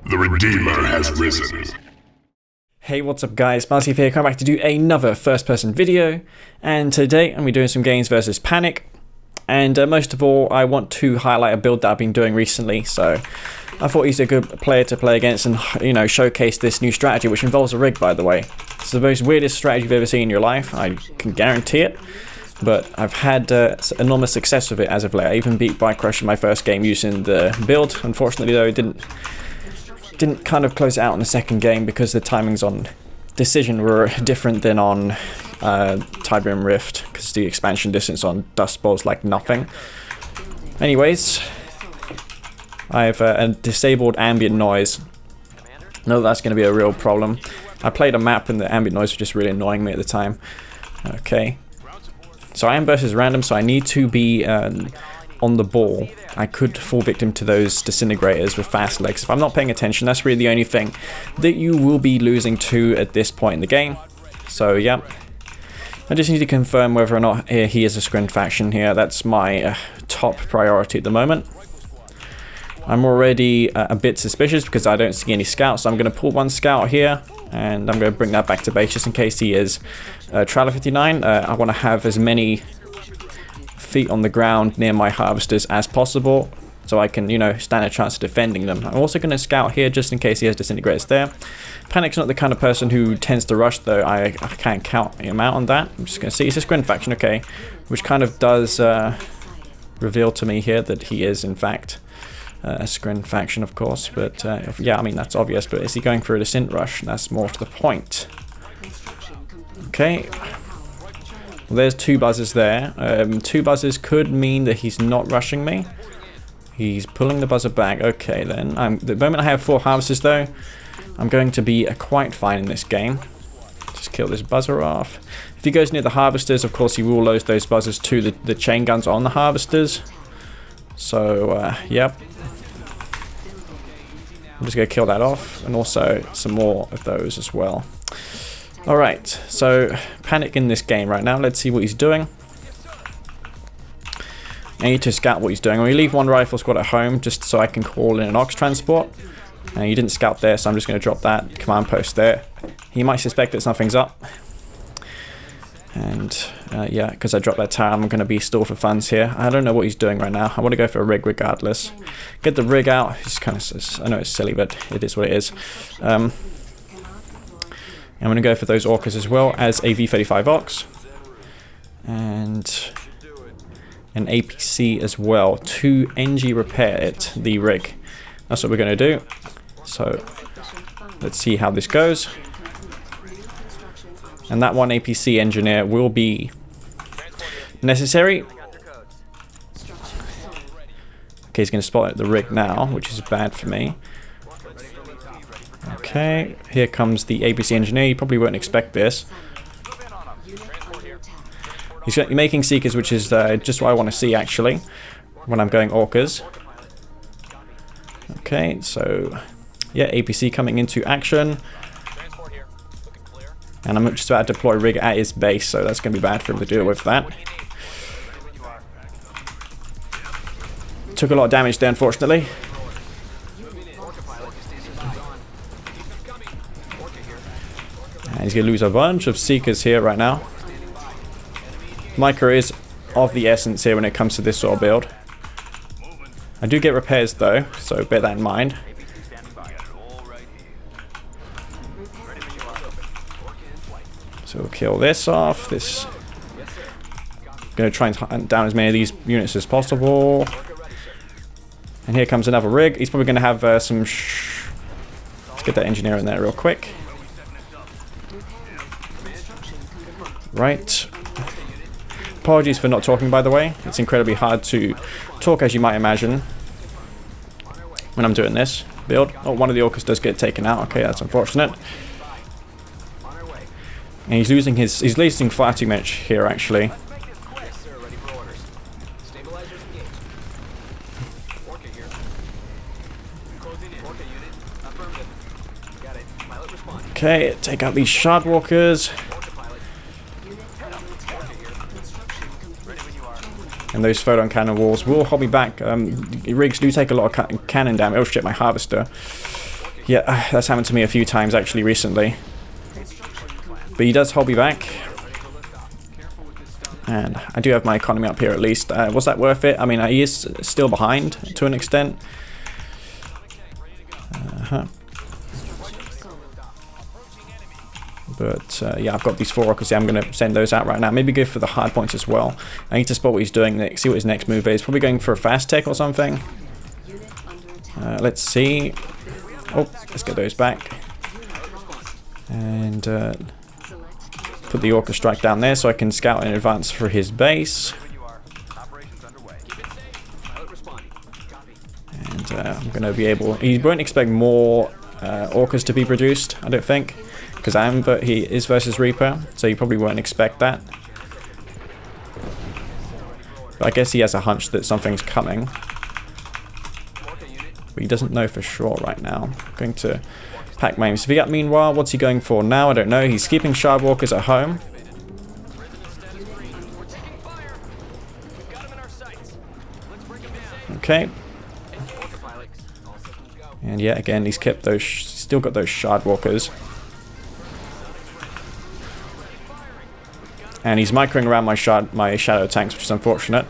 The Redeemer has risen. Hey, what's up guys, Massive here, coming back to do another first-person video, and today I'm going to be doing some games versus Panic, and most of all I want to highlight a build that I've been doing recently, so I thought he's a good player to play against and, you know, showcase this new strategy, which involves a rig, by the way. It's the most weirdest strategy you've ever seen in your life, I can guarantee it, but I've had enormous success with it as of late. I even beat Bike Crush in my first game using the build. Unfortunately though, it didn't kind of close it out in the second game because the timings on Decision were different than on Tiberium Rift, because the expansion distance on Dust Bowl is like nothing. Anyways, I have a disabled ambient noise. I know that's going to be a real problem. I played a map and the ambient noise was just really annoying me at the time. Okay. So I am versus random, so I need to be on the ball. I could fall victim to those disintegrators with fast legs. If I'm not paying attention, that's really the only thing that you will be losing to at this point in the game. So yeah, I just need to confirm whether or not he is a scrim faction here. That's my top priority at the moment. I'm already a bit suspicious because I don't see any scouts, so I'm going to pull one scout here and I'm going to bring that back to base just in case he is Trailer 59. I want to have as many feet on the ground near my harvesters as possible so I can, you know, stand a chance of defending them. I'm also going to scout here just in case he has disintegrators there. Panic's not the kind of person who tends to rush though. I can't count him out on that. I'm just going to see. It's a scrim faction, okay, which kind of does reveal to me here that he is in fact a scrim faction, of course, but yeah, I mean that's obvious, but is he going for a descent rush? That's more to the point. Okay. Well, there's two buzzers there. Two buzzers could mean that he's not rushing me. He's pulling the buzzer back. Okay, then. The moment I have 4 harvesters, though, I'm going to be quite fine in this game. Just kill this buzzer off. If he goes near the harvesters, of course, he will lose those buzzers to the chain guns on the harvesters. So, yep. I'm just going to kill that off. And also some more of those as well. Alright, so Panic in this game right now. Let's see what he's doing. I need to scout what he's doing. I'm going to leave one rifle squad at home just so I can call in an ox transport. He didn't scout there, so I'm just going to drop that command post there. He might suspect that something's up. And yeah, because I dropped that tower, I'm going to be stalled for funds here. I don't know what he's doing right now. I want to go for a rig regardless. Get the rig out. It's kind of, I know it's silly, but it is what it is. I'm going to go for those orcas as well as a V35 Ox and an APC as well to NG repair it, the rig. That's what we're going to do. So let's see how this goes. And that one APC engineer will be necessary. Okay, he's going to spot the rig now, which is bad for me. Okay, here comes the ABC engineer. You probably won't expect this. He's making seekers, which is just what I want to see actually when I'm going orcas. Okay, so yeah, APC coming into action. And I'm just about to deploy rig at his base, so that's going to be bad for him to deal with that. Took a lot of damage there, unfortunately. And he's going to lose a bunch of seekers here right now. Micro is of the essence here when it comes to this sort of build. I do get repairs though, so bear that in mind. So we'll kill this off. This. Going to try and hunt down as many of these units as possible. And here comes another rig. He's probably going to have some. Let's get that engineer in there real quick. Right. Apologies for not talking, by the way. It's incredibly hard to talk, as you might imagine, when I'm doing this build. Oh, one of the orcas does get taken out. Okay, that's unfortunate. And he's losing far too much here, actually. Okay, take out these shard walkers. And those photon cannon walls will hold me back. Rigs do take a lot of cannon damage. Oh shit, my harvester. Yeah, that's happened to me a few times actually recently. But he does hold me back. And I do have my economy up here at least. Was that worth it? I mean, he is still behind to an extent. But yeah, I've got these 4 rockets here. I'm going to send those out right now. Maybe go for the hard points as well. I need to spot what he's doing next, see what his next move is. Probably going for a fast tech or something. Let's see. Oh, let's get those back. And put the Orca strike down there so I can scout in advance for his base. And I'm going to be able... He won't expect more Orcas to be produced, I don't think. Because he is versus Reaper, so you probably won't expect that. But I guess he has a hunch that something's coming. But he doesn't know for sure right now. I'm going to pack my Sviat meanwhile. What's he going for now? I don't know. He's keeping Shard Walkers at home. Okay. And yeah, again, he's kept those, still got those Shard Walkers. And he's microing around my shadow tanks, which is unfortunate.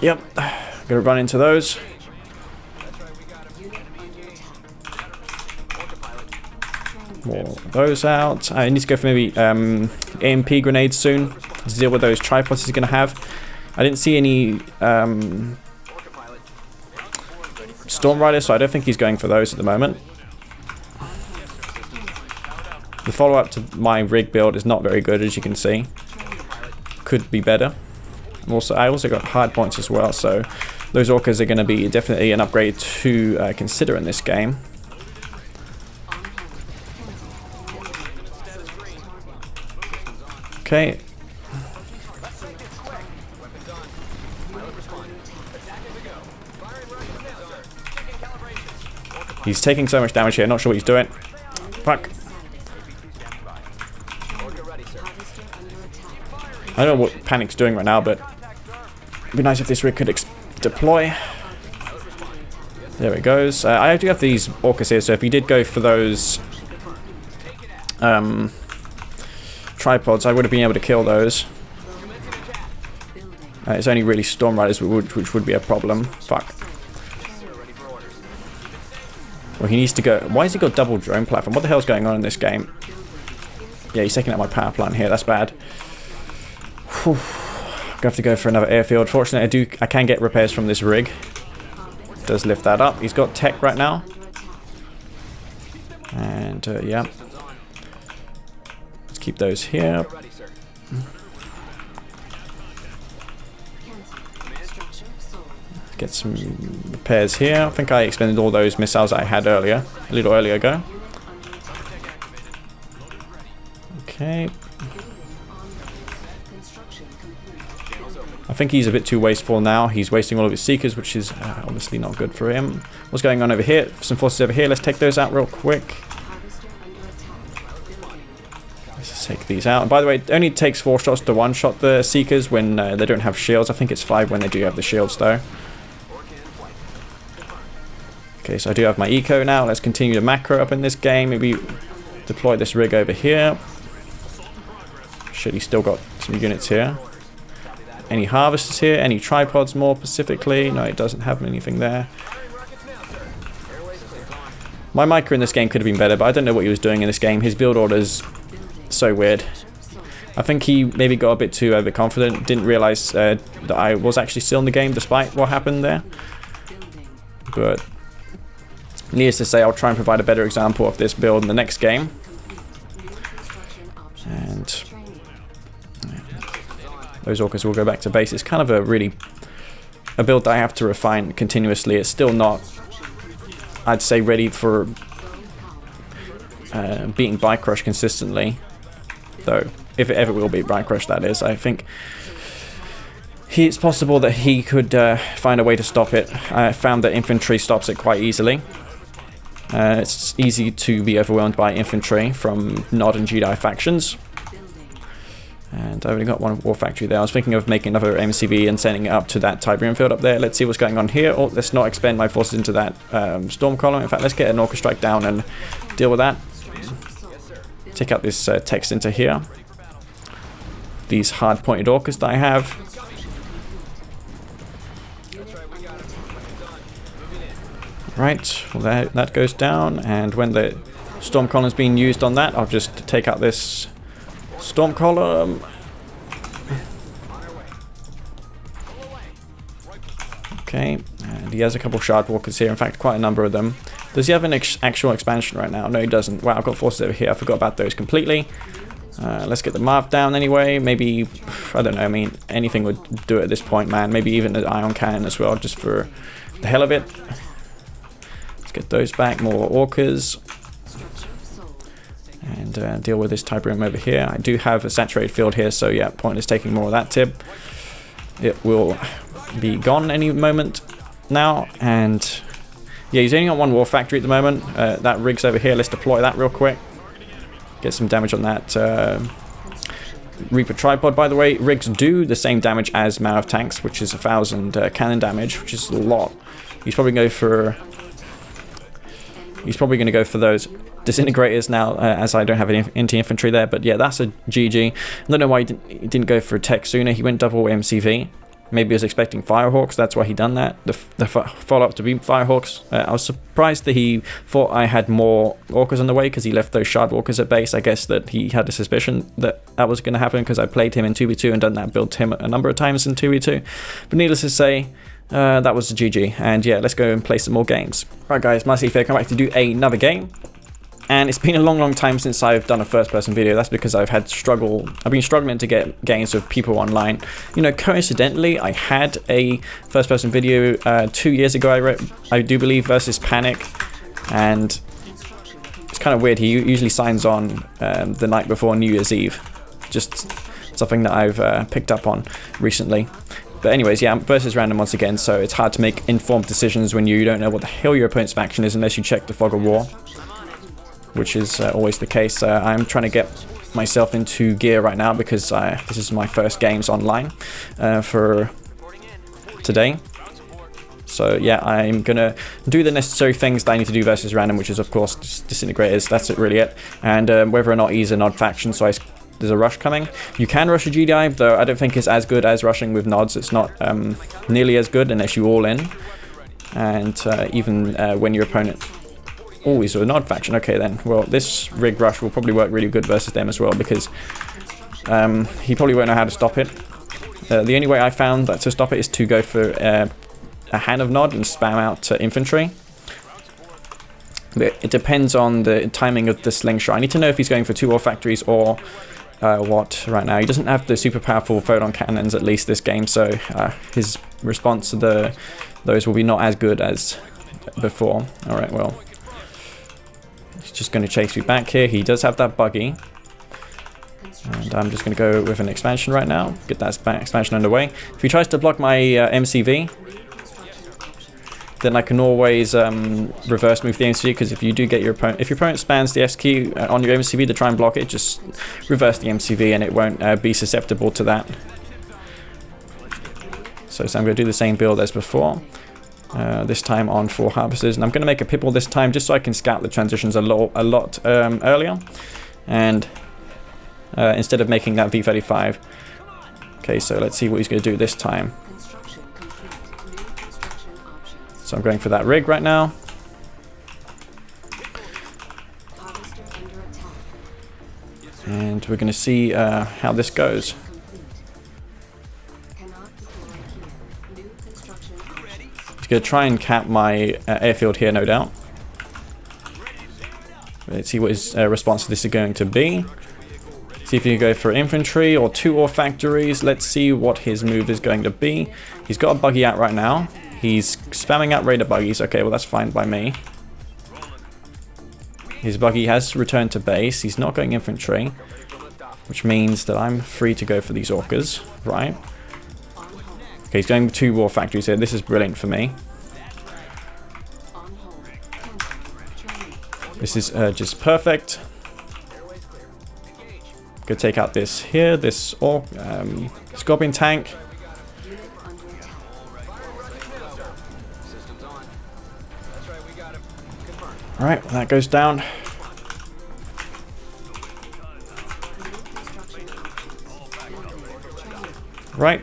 Yep, gonna run into those. More of those out. I need to go for maybe AMP grenades soon to deal with those tripods he's gonna have. I didn't see any Storm Riders, so I don't think he's going for those at the moment. The follow-up to my rig build is not very good, as you can see. Could be better. I also got hard points as well, so those Orcas are going to be definitely an upgrade to consider in this game. Okay. He's taking so much damage here, not sure what he's doing. Fuck. I don't know what Panic's doing right now, but it'd be nice if this rig could deploy. There it goes. I do have these Orcas here, so if he did go for those tripods, I would have been able to kill those. It's only really Storm Riders which would be a problem. Fuck. Well, he needs to go... Why has he got double drone platform? What the hell's going on in this game? Yeah, he's taking out my power plant here. That's bad. Whew. I'm gonna have to go for another airfield. Fortunately, I can get repairs from this rig. Does lift that up. He's got tech right now. And, yeah. Let's keep those here. Get some repairs here. I think I expended all those missiles I had earlier, a little earlier ago. Okay. I think he's a bit too wasteful now. He's wasting all of his Seekers, which is obviously not good for him. What's going on over here? Some forces over here. Let's take those out real quick. Let's take these out. And by the way, it only takes 4 shots to one-shot the Seekers when they don't have shields. I think it's 5 when they do have the shields, though. Okay, so I do have my eco now. Let's continue to macro up in this game. Maybe deploy this rig over here. Shit, he's still got some units here. Any harvesters here? Any tripods more specifically? No, it doesn't have anything there. My micro in this game could have been better, but I don't know what he was doing in this game. His build order's so weird. I think he maybe got a bit too overconfident. Didn't realize that I was actually still in the game despite what happened there. But needless to say, I'll try and provide a better example of this build in the next game. And those Orcas will go back to base. It's kind of a build that I have to refine continuously. It's still not, I'd say, ready for beating Bike Crush consistently. Though, if it ever will beat Bike Crush, that is. I think it's possible that he could find a way to stop it. I found that infantry stops it quite easily. It's easy to be overwhelmed by infantry from Nod and GDI factions. And I've only got one war factory there. I was thinking of making another MCV and sending it up to that Tiberium field up there. Let's see what's going on here. Oh, let's not expend my forces into that storm column. In fact, let's get an Orca strike down and deal with that. Take out this text into here. These hard-pointed Orcas that I have. Right, well that goes down, and when the storm column is being used on that, I'll just take out this storm column. Okay, and he has a couple shard walkers here, in fact quite a number of them. Does he have an actual expansion right now? No, he doesn't. Wow, I've got forces over here, I forgot about those completely. Let's get the Marv down anyway. Maybe, I don't know, I mean, anything would do it at this point, man. Maybe even an ion cannon as well, just for the hell of it. Let's get those back, more Orcas. And deal with this Tiberium over here. I do have a saturated field here, so yeah, pointless taking more of that tip. It will be gone any moment now, and yeah, he's only on one war factory at the moment. That rig's over here. Let's deploy that real quick. Get some damage on that Reaper tripod. By the way, rigs do the same damage as Mav tanks, which is 1,000 cannon damage, which is a lot. He's probably going to go for those disintegrators now, as I don't have any anti-infantry there. But yeah, that's a GG. I don't know why he didn't go for a tech sooner. He went double MCV. Maybe he was expecting Firehawks, that's why he done that. The follow-up to be Firehawks. I was surprised that he thought I had more Orcas on the way, because he left those Shard Walkers at base. I guess that he had a suspicion that that was going to happen, because I played him in 2v2 and done that build to him a number of times in 2v2. But needless to say, that was a GG. And yeah, let's go and play some more games. Right guys, C&C3 come back to do another game. And it's been a long time since I've done a first-person video. That's because I've been struggling to get games with people online. You know, coincidentally, I had a first-person video 2 years ago, I do believe, versus Panic. And it's kind of weird. He usually signs on the night before New Year's Eve. Just something that I've picked up on recently. But anyways, yeah, versus random once again, so it's hard to make informed decisions when you don't know what the hell your opponent's faction is unless you check the fog of war, which is always the case. I'm trying to get myself into gear right now, because this is my first games online for today. So yeah, I'm gonna do the necessary things that I need to do versus random, which is of course just disintegrators. That's really it. And whether or not he's an odd faction, so there's a rush coming. You can rush a GDI, though I don't think it's as good as rushing with nods. It's not nearly as good unless you all in. And even when your opponent... Oh, he's a nod faction. Okay then. Well, this rig rush will probably work really good versus them as well, because he probably won't know how to stop it. The only way I found that to stop it is to go for a hand of nod and spam out infantry. But it depends on the timing of the slingshot. I need to know if he's going for 2 war factories or what right now. He doesn't have the super powerful photon cannons, at least this game, so his response to those will be not as good as before. Alright, well, he's just going to chase me back here. He does have that buggy, and I'm just going to go with an expansion right now, get that expansion underway. If he tries to block my MCV, then I can always reverse move the MCV, because if you do get your opponent, if your opponent spams the S key on your MCV to try and block it, just reverse the MCV and it won't be susceptible to that. So I'm going to do the same build as before, this time on 4 harvesters, and I'm going to make a Pipple this time just so I can scout the transitions a lot earlier, and instead of making that V35. Okay, so let's see what he's going to do this time. So I'm going for that rig right now. And we're going to see how this goes. He's going to try and cap my airfield here, no doubt. Let's see what his response to this is going to be. See if he can go for infantry or 2 war factories. Let's see what his move is going to be. He's got a buggy out right now. He's spamming out raider buggies. Okay, well that's fine by me. His buggy has returned to base. He's not going infantry, which means that I'm free to go for these orcas, right? Okay, he's going 2 war factories here. This is brilliant for me. This is just perfect. Go take out this here, this Scorpion tank. Alright, that goes down. Right.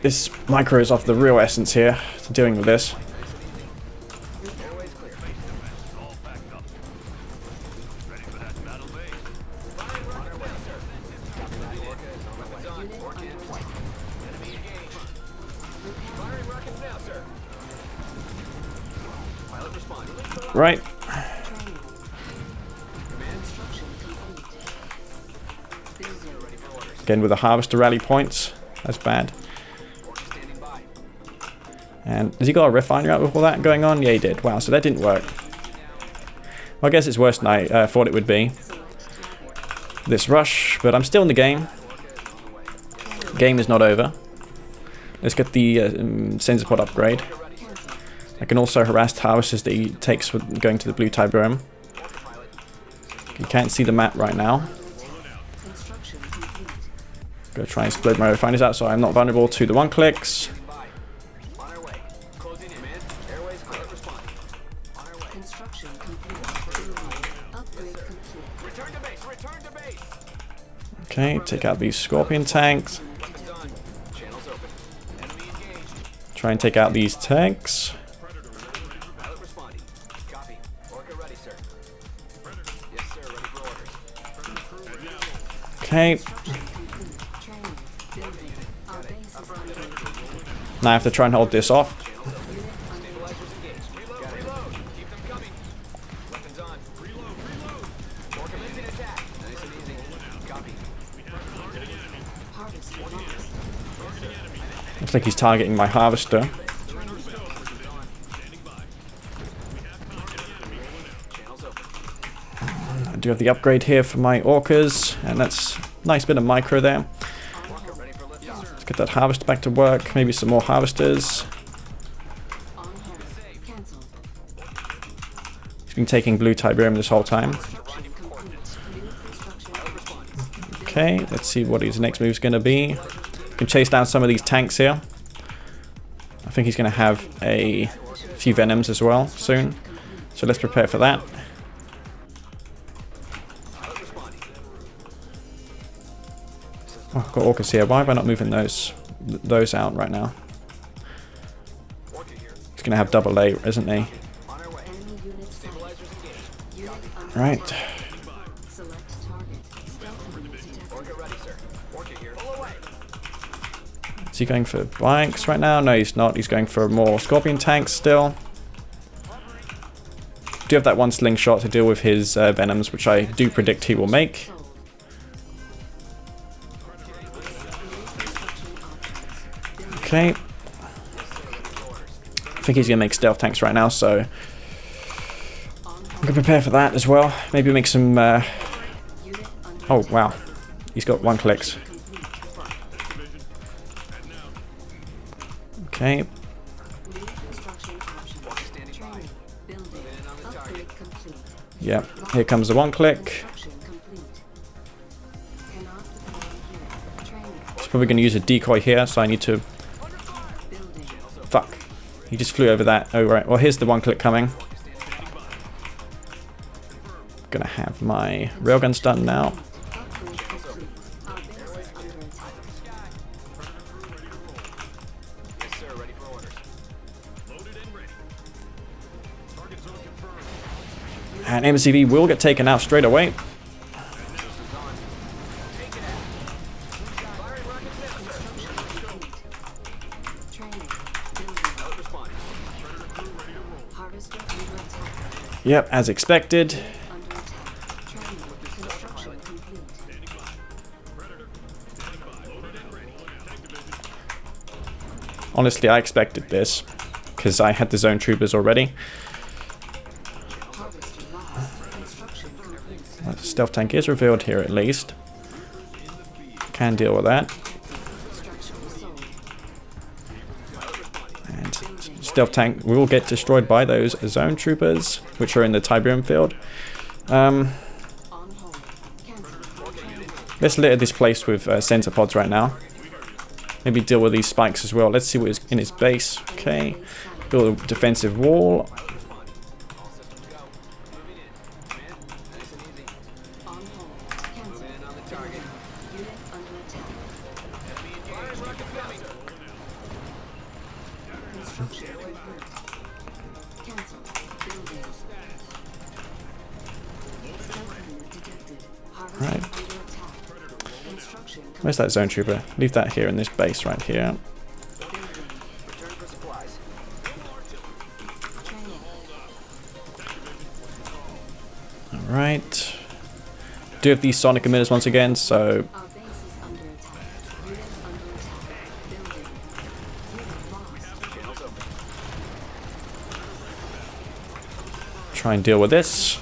This micro is of the real essence here to dealing with this. Right. Again with the harvester rally points. That's bad. And has he got a refinery out with all that going on? Yeah, he did. Wow, so that didn't work. Well, I guess it's worse than I thought it would be. This rush, but I'm still in the game. Game is not over. Let's get the sensor pod upgrade. I can also harass harvesters that he takes with going to the blue Tiberium. You can't see the map right now. Go try and split my refineries out so I'm not vulnerable to the one-clicks. Okay, take out these Scorpion tanks. Try and take out these tanks. Okay. Now I have to try and hold this off. Looks like he's targeting my harvester. I do have the upgrade here for my orcas, and that's a nice bit of micro there. Let's get that harvester back to work. Maybe some more harvesters. He's been taking blue Tiberium this whole time. Okay, let's see what his next move is going to be. Can chase down some of these tanks here. I think he's going to have a few venoms as well soon. So let's prepare for that. Oh, I've got orcas here. Why am I not moving those out right now? He's going to have double A, isn't he? Right. Is he going for bikes right now? No, he's not. He's going for more Scorpion tanks still. Do have that one slingshot to deal with his venoms, which I do predict he will make. Okay. I think he's going to make stealth tanks right now, so I'm going to prepare for that as well. Maybe make some... Oh, wow. He's got one clicks. Okay. Yeah, here comes the one click. He's probably going to use a decoy here, so I need to... Fuck. He just flew over that. Oh, right. Well, here's the one click coming. Gonna have my railguns done now. And MCV will get taken out straight away. Yep, as expected. Honestly, I expected this because I had the zone troopers already. Stealth tank is revealed here at least. Can deal with that. And stealth tank will get destroyed by those zone troopers, which are in the Tiberium field. Let's litter this place with center pods right now. Maybe deal with these spikes as well. Let's see what is in his base. Okay. Build a defensive wall. Right. Where's that zone trooper? Leave that here in this base right here. Alright. Do have these sonic emitters once again, so try and deal with this.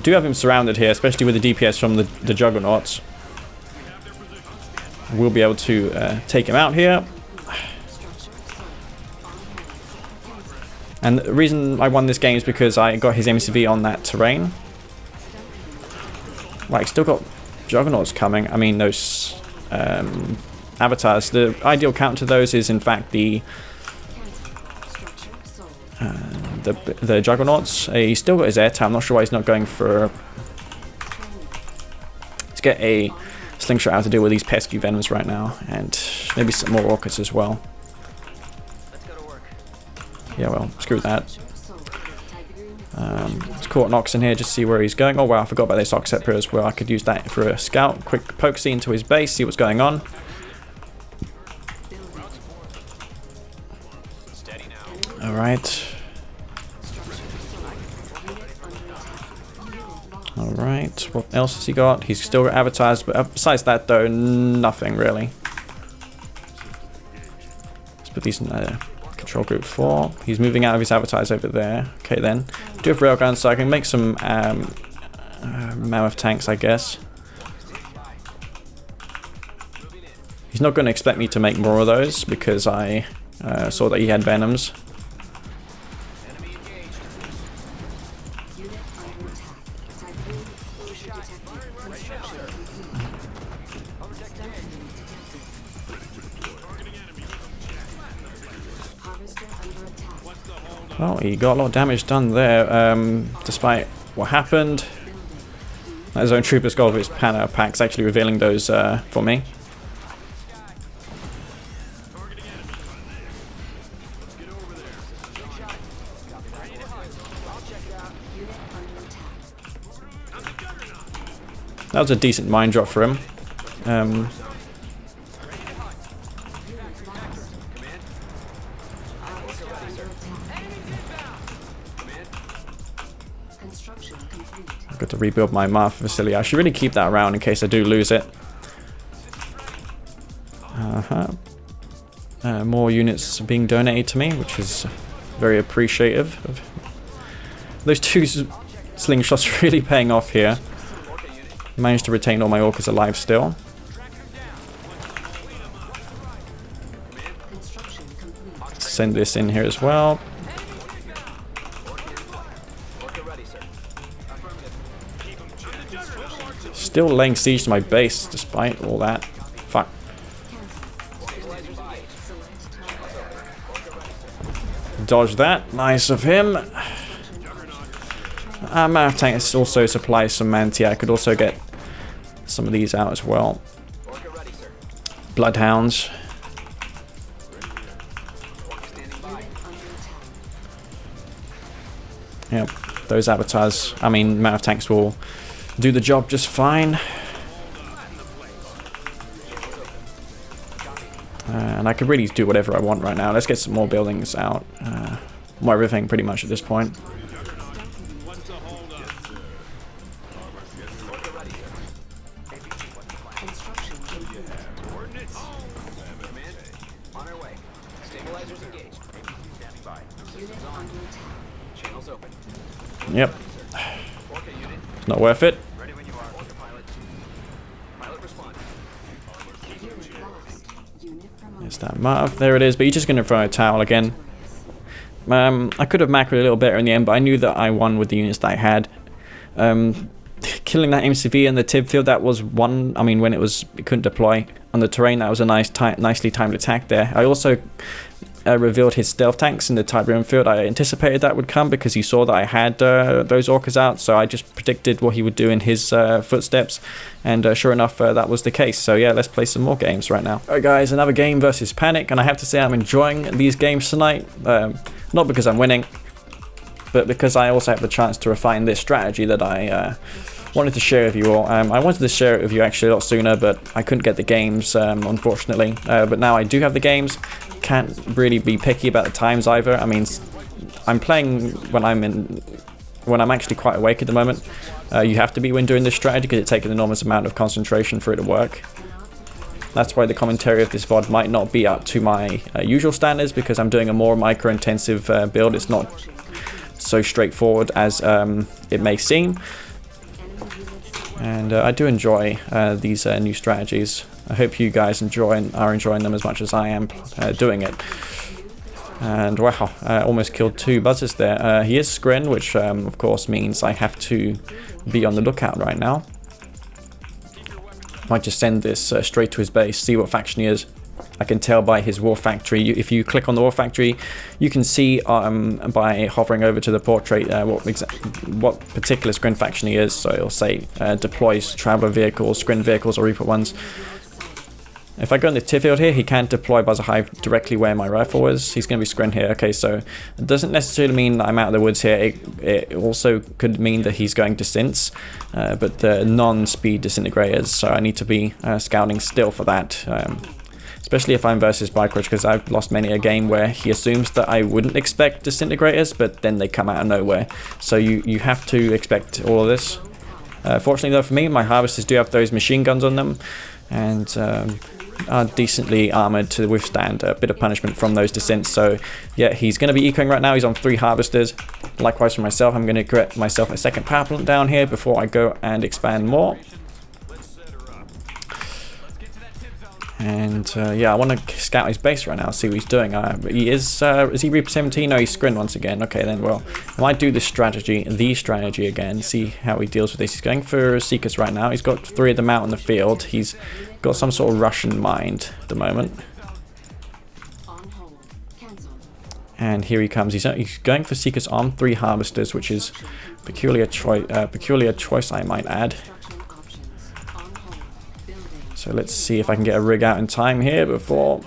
Do have him surrounded here, especially with the DPS from the Juggernauts. We'll be able to take him out here. And the reason I won this game is because I got his MCV on that terrain. Like, still got Juggernauts coming. I mean, those avatars. The ideal counter to those is, in fact, the Juggernauts. He's still got his air time. I'm not sure why he's not going for... Let's get a slingshot out to deal with these pesky venoms right now. And maybe some more orcas as well. Yeah, well, screw that. Let's caught an ox in here, just see where he's going. Oh wow, I forgot about this ox set as well. I could use that for a scout. Quick poke into his base, see what's going on. Alright. Alright, what else has he got? He's still got avatars, but besides that though, nothing really. Let's put these in control group 4. He's moving out of his avatars over there. Okay then. Do have railguns, so I can make some mammoth tanks, I guess. He's not going to expect me to make more of those because I saw that he had venoms. Well, he got a lot of damage done there, despite what happened. That zone trooper's got all of his packs actually revealing those for me. That was a decent mine drop for him. I've got to rebuild my Marth facility. I should really keep that around in case I do lose it. More units being donated to me, which is very appreciative of. Those two slingshots really paying off here. Managed to retain all my orcas alive still. Let's send this in here as well. Still laying siege to my base despite all that. Fuck. Dodge that. Nice of him. Mammoth tanks also supplies some mantia. I could also get some of these out as well. Bloodhounds. Yep, those avatars. I mean, mammoth tanks will do the job just fine. And I could really do whatever I want right now. Let's get some more buildings out. More everything pretty much at this point. Yep. It's not worth it. There's that Marv. There it is, but he's just going to throw a towel again. I could have macroed a little better in the end, but I knew that I won with the units that I had. Killing that MCV in the TIB field, that was one. I mean, when it couldn't deploy on the terrain, that was a nicely timed attack there. I also revealed his stealth tanks in the Tiberium field. I anticipated that would come because he saw that I had those orcas out, so I just predicted what he would do in his footsteps, and sure enough, that was the case. So yeah, let's play some more games right now. Alright guys, another game versus Panic, and I have to say I'm enjoying these games tonight. Not because I'm winning, but because I also have the chance to refine this strategy that I wanted to share with you all. I wanted to share it with you actually a lot sooner, but I couldn't get the games, unfortunately. But now I do have the games. Can't really be picky about the times either. I mean, I'm playing when I'm actually quite awake at the moment. You have to be when doing this strategy because it takes an enormous amount of concentration for it to work. That's why the commentary of this VOD might not be up to my usual standards, because I'm doing a more micro-intensive build. It's not so straightforward as it may seem. And I do enjoy these new strategies. I hope you guys are enjoying them as much as I am doing it. And wow, I almost killed 2 buzzers there. He is Skrin, which of course means I have to be on the lookout right now. Might just send this straight to his base, see what faction he is. I can tell by his war factory. If you click on the war factory, you can see by hovering over to the portrait what particular Skrin faction he is. So it'll say deploys traveler vehicles, Skrin vehicles, or Reaper ones. If I go in the tier field here, he can't deploy Buzzer Hive directly where my rifle is. He's going to be Skrin here. Okay, so it doesn't necessarily mean that I'm out of the woods here. It also could mean that he's going to Synths, but the non-speed disintegrators. So I need to be scouting still for that. Especially if I'm versus Bicrush, because I've lost many a game where he assumes that I wouldn't expect disintegrators, but then they come out of nowhere. So you have to expect all of this. Fortunately though for me, my harvesters do have those machine guns on them, and are decently armored to withstand a bit of punishment from those descents. So yeah, he's going to be ecoing right now. He's on 3 harvesters. Likewise for myself, I'm going to create myself a second power plant down here before I go and expand more. And yeah, I want to scout his base right now, see what he's doing. He is he Reaper 17? No, he's Skrin once again. Okay, then, well, I might do this strategy, again, see how he deals with this. He's going for Seekers right now. He's got 3 of them out in the field. He's got some sort of rush in mind at the moment. And here he comes. He's going for Seekers on 3 harvesters, which is peculiar choice, I might add. So let's see if I can get a rig out in time here before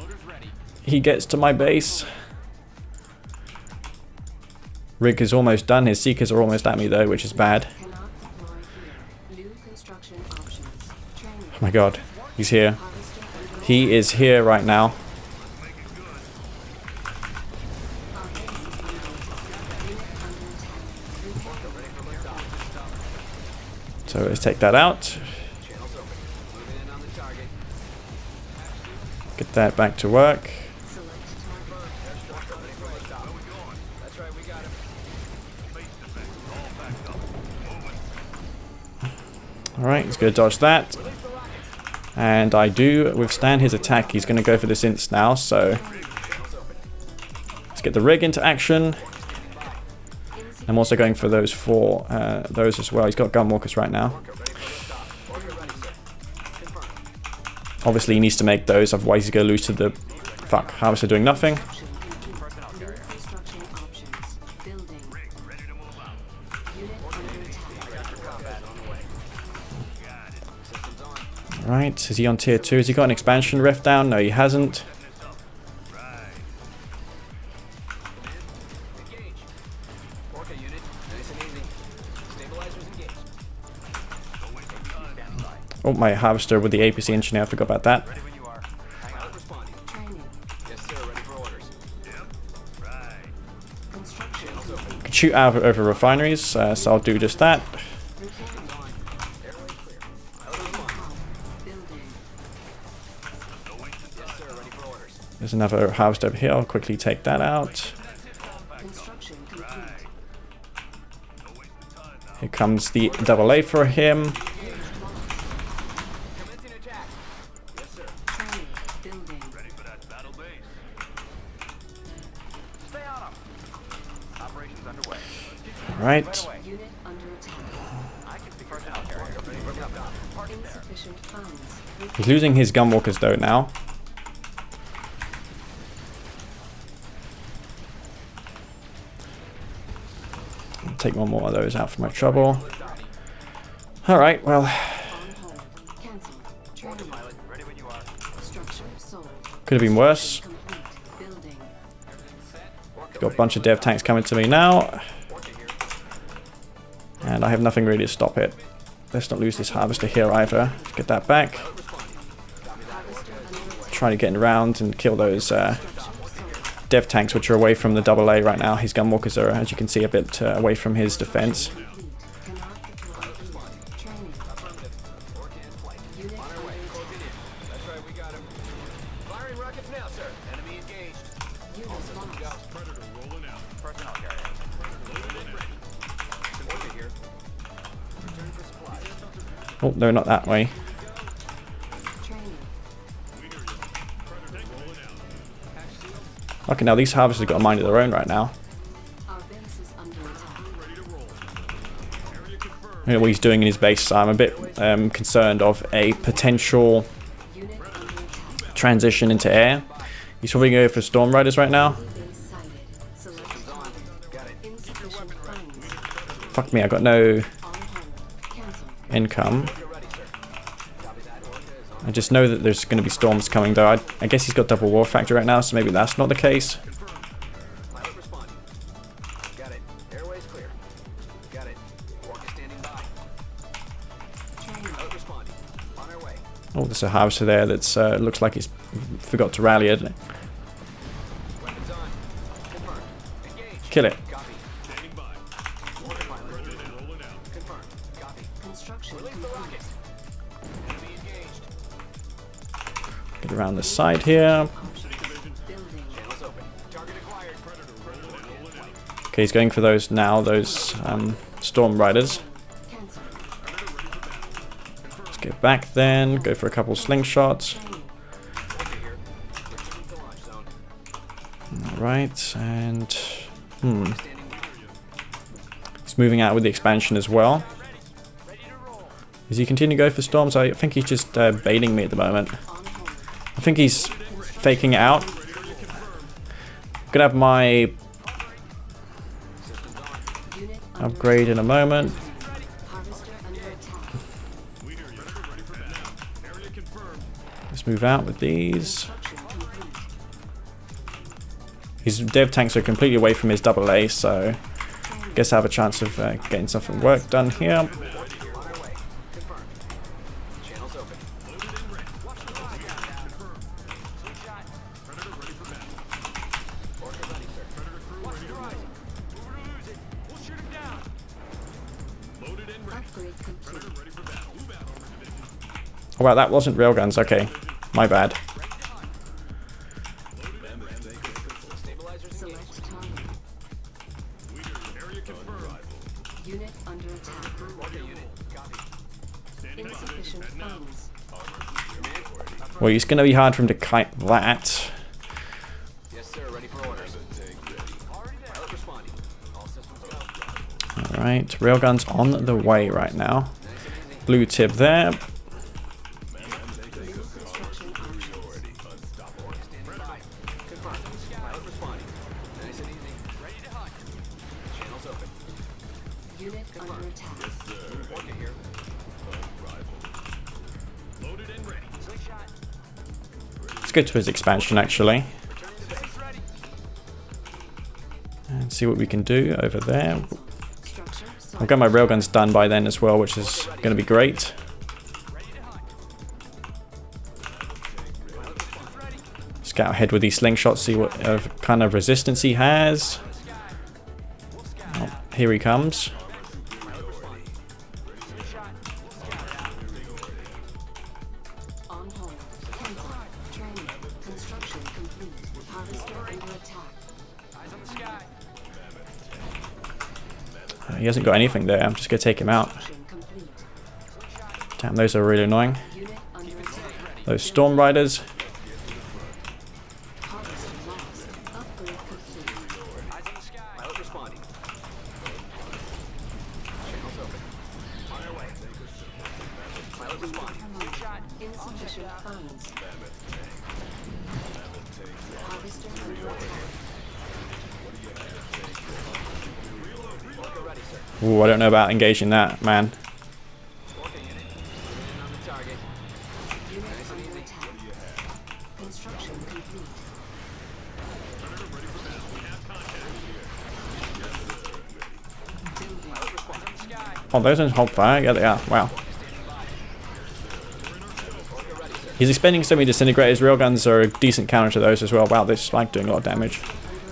he gets to my base. Rig is almost done. His Seekers are almost at me though, which is bad. Oh my god, he's here. He is here right now. So let's take that out. Get that back to work. Alright, he's going to dodge that. And I do withstand his attack. He's going to go for the synths now, so let's get the rig into action. I'm also going for those 4, those as well. He's got gunwalkers right now. Obviously he needs to make those, otherwise he's going to lose to the... Fuck, harvester doing nothing. Right, is he on tier 2? Has he got an expansion rift down? No, he hasn't. Oh, my harvester with the APC engineer, I forgot about that. Can shoot out over refineries, so I'll do just that. There's another harvester over here, I'll quickly take that out. Here comes the double A for him. Right. Unit under attack. Insufficient funds. He's losing his gunwalkers though now. I'll take one more of those out for my trouble. Alright, well, On hold. Cancel. Training. Structure sold. could have been worse. Complete. Building. Got a bunch of dev tanks coming to me now. And I have nothing really to stop it. Let's not lose this harvester here either. Let's get that back. Trying to get around and kill those dev tanks which are away from the AA right now. His gunwalkers are, as you can see, a bit away from his defense. Oh, no, not that way. Okay, now these harvesters have got a mind of their own right now. Our base is under attack. I don't know what he's doing in his base, so I'm a bit concerned of a potential Unit under attack. transition into air. He's probably going for Storm Riders right now. Base sighted. Select target. Insufficient funds. Fuck me, I got no On hold. Cancel. income. I just know that there's going to be storms coming though. I guess he's got double war factor right now, so maybe that's not the case. Oh, there's a harvester there that's looks like he's forgot to rally it. Kill it. Construction complete. Get around the side here. Building. Okay, he's going for those now, those Storm Riders. Cancel. Let's get back then, go for a couple slingshots. Alright, and he's moving out with the expansion as well. Does he continue to go for storms? I think he's just baiting me at the moment. I think he's faking it out. I'm gonna have my Unit under upgrade in a moment. harvester under attack. Let's move out with these. Construction complete. His dev tanks are completely away from his AA, so I guess I have a chance of getting some work done here. Upgrade complete. Oh wow, that wasn't railguns. Okay, my bad. Select target. Unit under attack. Insufficient funds. Well, it's going to be hard for him to kite that. Yes, sir. Ready for orders. Pilot responding. All systems go. Alright, railguns on the way right now. Blue tip there. Construction options. Standing by. Confirmed. Pilot responding. Nice and easy. Ready to hunt. Channels open. Unit under attack. Orca here. Loaded and ready. Slingshot. Let's go to his expansion actually. Returning to base. Ready. And see what we can do over there. Structure sold. I've got my railguns done by then as well, which is going to be great. Ready to hunt. Pilot response. Ready. Scout ahead with these slingshots, see what kind of resistance he has. Oh, here he comes. Pilot responding. Slingshot. On hold. Cancel. Training. Construction complete. Harvester under attack. Eyes on the sky. He hasn't got anything there. I'm just going to take him out. Construction complete. Damn, those are really annoying. Unit under attack. Those Storm Riders. Harvester lost. Upgrade complete. Eyes on the sky. Pilot responding. finds. Harvester under attack. Ooh, I don't know about engaging that, man. On the target. Unit under attack. Construction complete. Building. Oh, those ones hold fire. Yeah, they are. Wow. He's expending so many disintegrators. Railguns are a decent counter to those as well. Wow, this spike doing a lot of damage.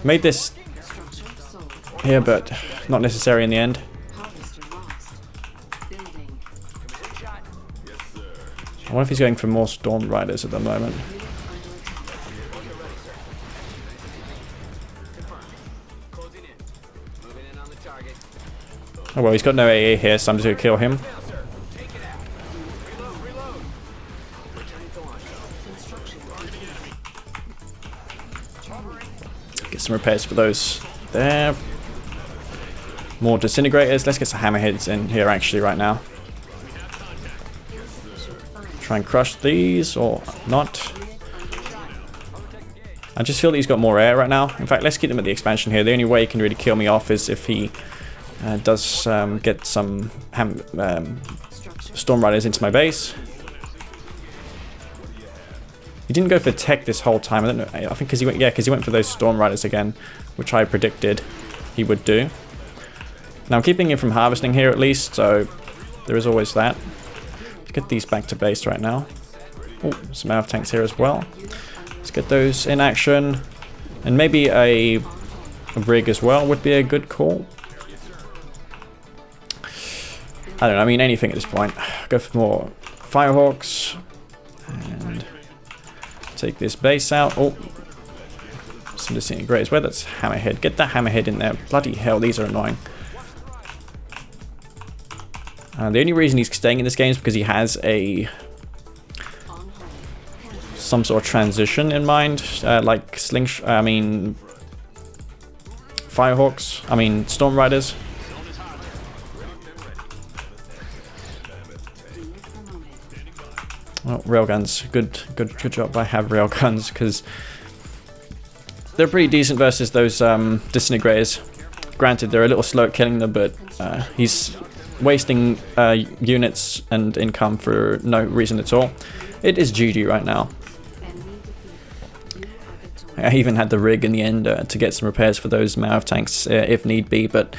Made this Structure sold. here, but not necessary in the end. Harvester lost. Building. I wonder if he's going for more Storm Riders at the moment. Unit under attack. Closing in. Moving in on the target. Oh well, he's got no AA here, so I'm just going to kill him. Fail, sir. Take it out. Reload. Returning to launch. Construction complete. Get some repairs for those there. More disintegrators. Let's get some hammerheads in here actually right now. Insufficient funds. Try and crush these or not. I just feel that he's got more air right now. In fact, let's keep him at the expansion here. The only way he can really kill me off is if he does get some Structure. Storm Riders into my base. He didn't go for tech this whole time. I don't know. I think because he went, because he went for those Storm Riders again, which I predicted he would do. Now I'm keeping him from harvesting here at least, so there is always that. Let's get these back to base right now. Oh, some AF tanks here as well. Let's get those in action, and maybe a rig as well would be a good call. I don't know. I mean anything at this point. Go for more Firehawks and take this base out. Oh, some disintegrators. Where that's hammerhead? Get that hammerhead in there. Bloody hell, these are annoying. The only reason he's staying in this game is because he has a On hold. Cancel. some sort of transition in mind, like Firehawks. I mean Storm Riders. Unit promoted. Oh, railguns. Good job. I have railguns because they're pretty decent versus those disintegrators. Granted, they're a little slow at killing them, but he's wasting units and income for no reason at all. It is GG right now. Enemy defeated. You are victorious. I even had the rig in the end to get some repairs for those MAV tanks if need be, but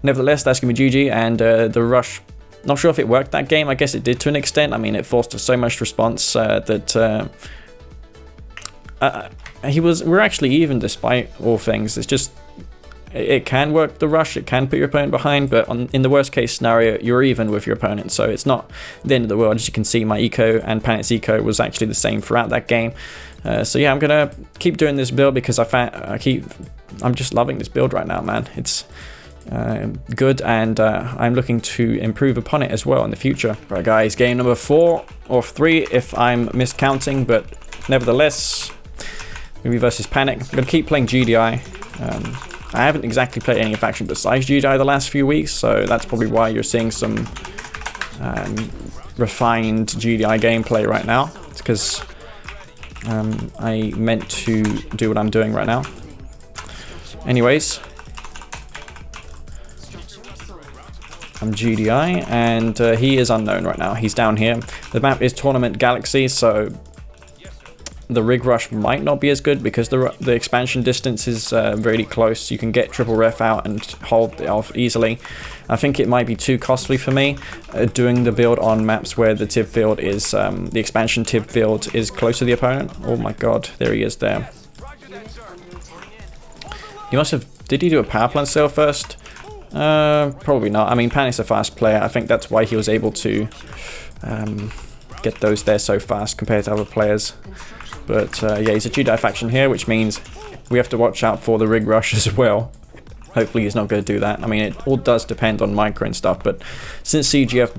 nevertheless, that's going to be GG. And the rush, not sure if it worked that game. I guess it did to an extent. I mean, it forced so much response that we're actually even despite all things. It's just, it can work the rush, it can put your opponent behind, but in the worst case scenario, you're even with your opponent, so it's not the end of the world. As you can see, my eco and Panic's eco was actually the same throughout that game. So yeah, I'm gonna keep doing this build because I'm just loving this build right now, man. It's good, and I'm looking to improve upon it as well in the future. Right guys, game number 4 or 3 if I'm miscounting, but nevertheless, maybe versus Panic. I'm gonna keep playing GDI. I haven't exactly played any faction besides GDI the last few weeks, so that's probably why you're seeing some refined GDI gameplay right now. It's because I meant to do what I'm doing right now. Anyways, I'm GDI, and he is unknown right now. He's down here. The map is Tournament Galaxy, so the rig rush might not be as good because the expansion distance is really close. You can get triple ref out and hold it off easily. I think it might be too costly for me doing the build on maps where the tib field is, the expansion tib field is close to the opponent. Oh my god, there he is there. He must have, did he do a power plant sale first? Probably not. I mean, Panic's a fast player. I think that's why he was able to get those there so fast compared to other players. But yeah, he's a GDI faction here, which means we have to watch out for the rig rush as well. Hopefully he's not going to do that. I mean, it all does depend on micro and stuff, but since CGF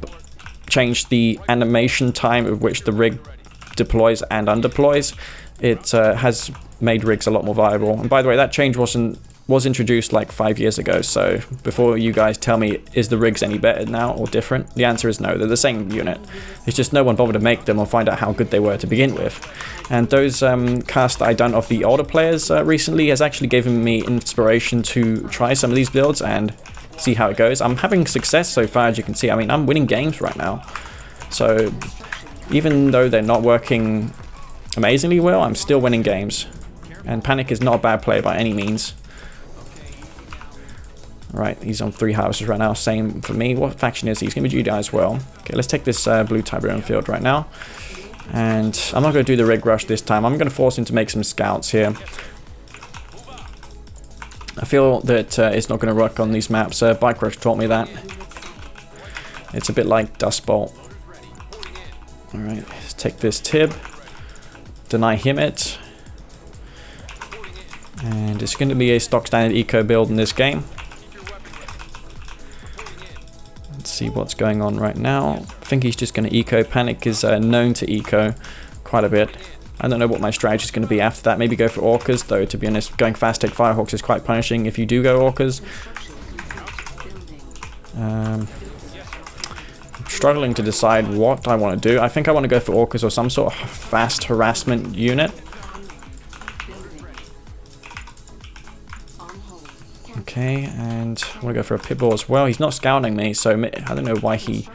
changed the animation time of which the rig deploys and undeploys, it has made rigs a lot more viable. And by the way, that change wasn't was introduced like 5 years ago, so before you guys tell me, is the rigs any better now or different? The answer is no, they're the same unit. It's just no one bothered to make them or find out how good they were to begin with. And those casts that I done of the older players recently has actually given me inspiration to try some of these builds and see how it goes. I'm having success so far, as you can see. I mean, I'm winning games right now. So even though they're not working amazingly well, I'm still winning games. And Panic is not a bad player by any means. Right, he's on 3 houses right now. Same for me. What faction is he? He's going to be GDI as well. Okay, let's take this blue Tiberian field right now. And I'm not going to do the rig rush this time. I'm going to force him to make some scouts here. I feel that it's not going to work on these maps. Bike Rush taught me that. It's a bit like Dust Bolt. Alright, let's take this Tib. Deny him it. And it's going to be a stock standard eco build in this game. Let's see what's going on right now. I think he's just going to eco. Panic is known to eco quite a bit. I don't know what my strategy is going to be after that. Maybe go for Orcas, though, to be honest. Going fast take Firehawks is quite punishing if you do go Orcas. I'm struggling to decide what I want to do. I think I want to go for Orcas or some sort of fast harassment unit. Okay, and I want to go for a Pitbull as well. He's not scouting me, so I don't know why he...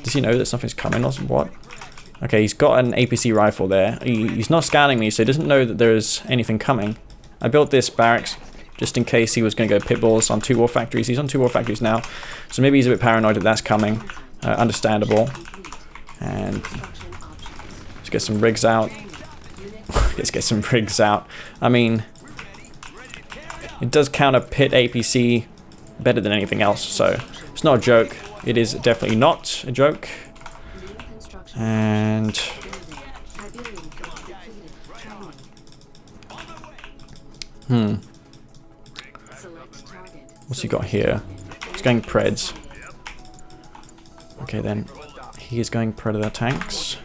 Does he know that something's coming or what? Okay, he's got an APC rifle there. He's not scouting me, so he doesn't know that there's anything coming. I built this barracks just in case he was going to go Pitbulls on 2 war factories. He's on 2 war factories now, so maybe he's a bit paranoid that that's coming. Understandable. And let's get some rigs out. Let's get some rigs out. I mean, it does counter pit APC better than anything else, so it's not a joke. It is definitely not a joke. And what's he got here? He's going Preds. Okay, then he is going Predator tanks.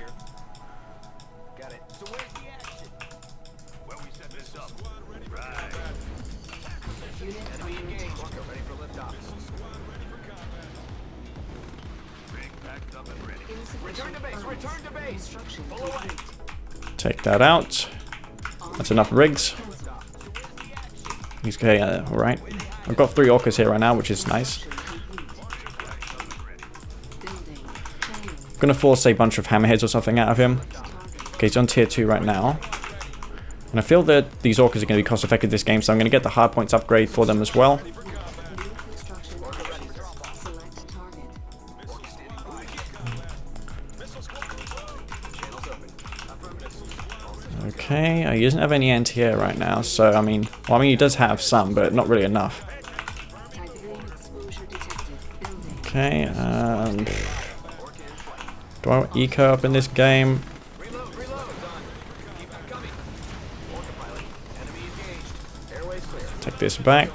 Take that out. That's enough rigs. He's okay, alright. I've got 3 Orcas here right now, which is nice. I'm gonna force a bunch of hammerheads or something out of him. Okay, he's on tier 2 right now. And I feel that these Orcas are gonna be cost effective this game, so I'm gonna get the hard points upgrade for them as well. Okay, he doesn't have any anti-air right now, so I mean, well, he does have some, but not really enough. Okay, do I want eco up in this game? Take this back.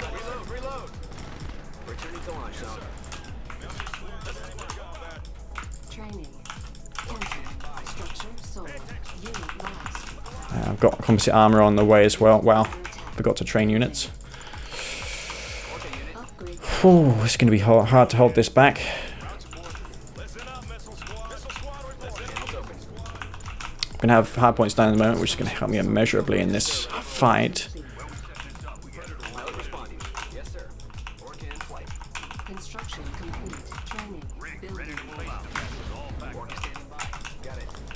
I've got composite armor on the way as well. Wow, forgot to train units. Oh, it's going to be hard to hold this back. I'm going to have hard points down at the moment, which is going to help me immeasurably in this fight.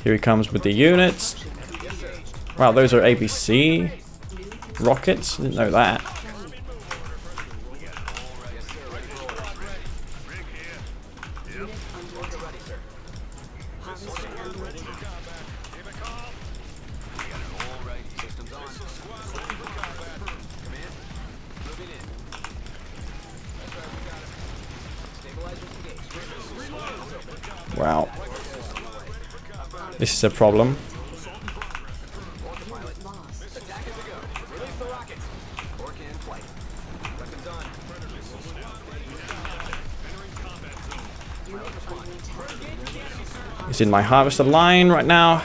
Here he comes with the units. Wow, those are ABC rockets. Didn't know that. Wow. This is a problem. He's in my harvester line right now.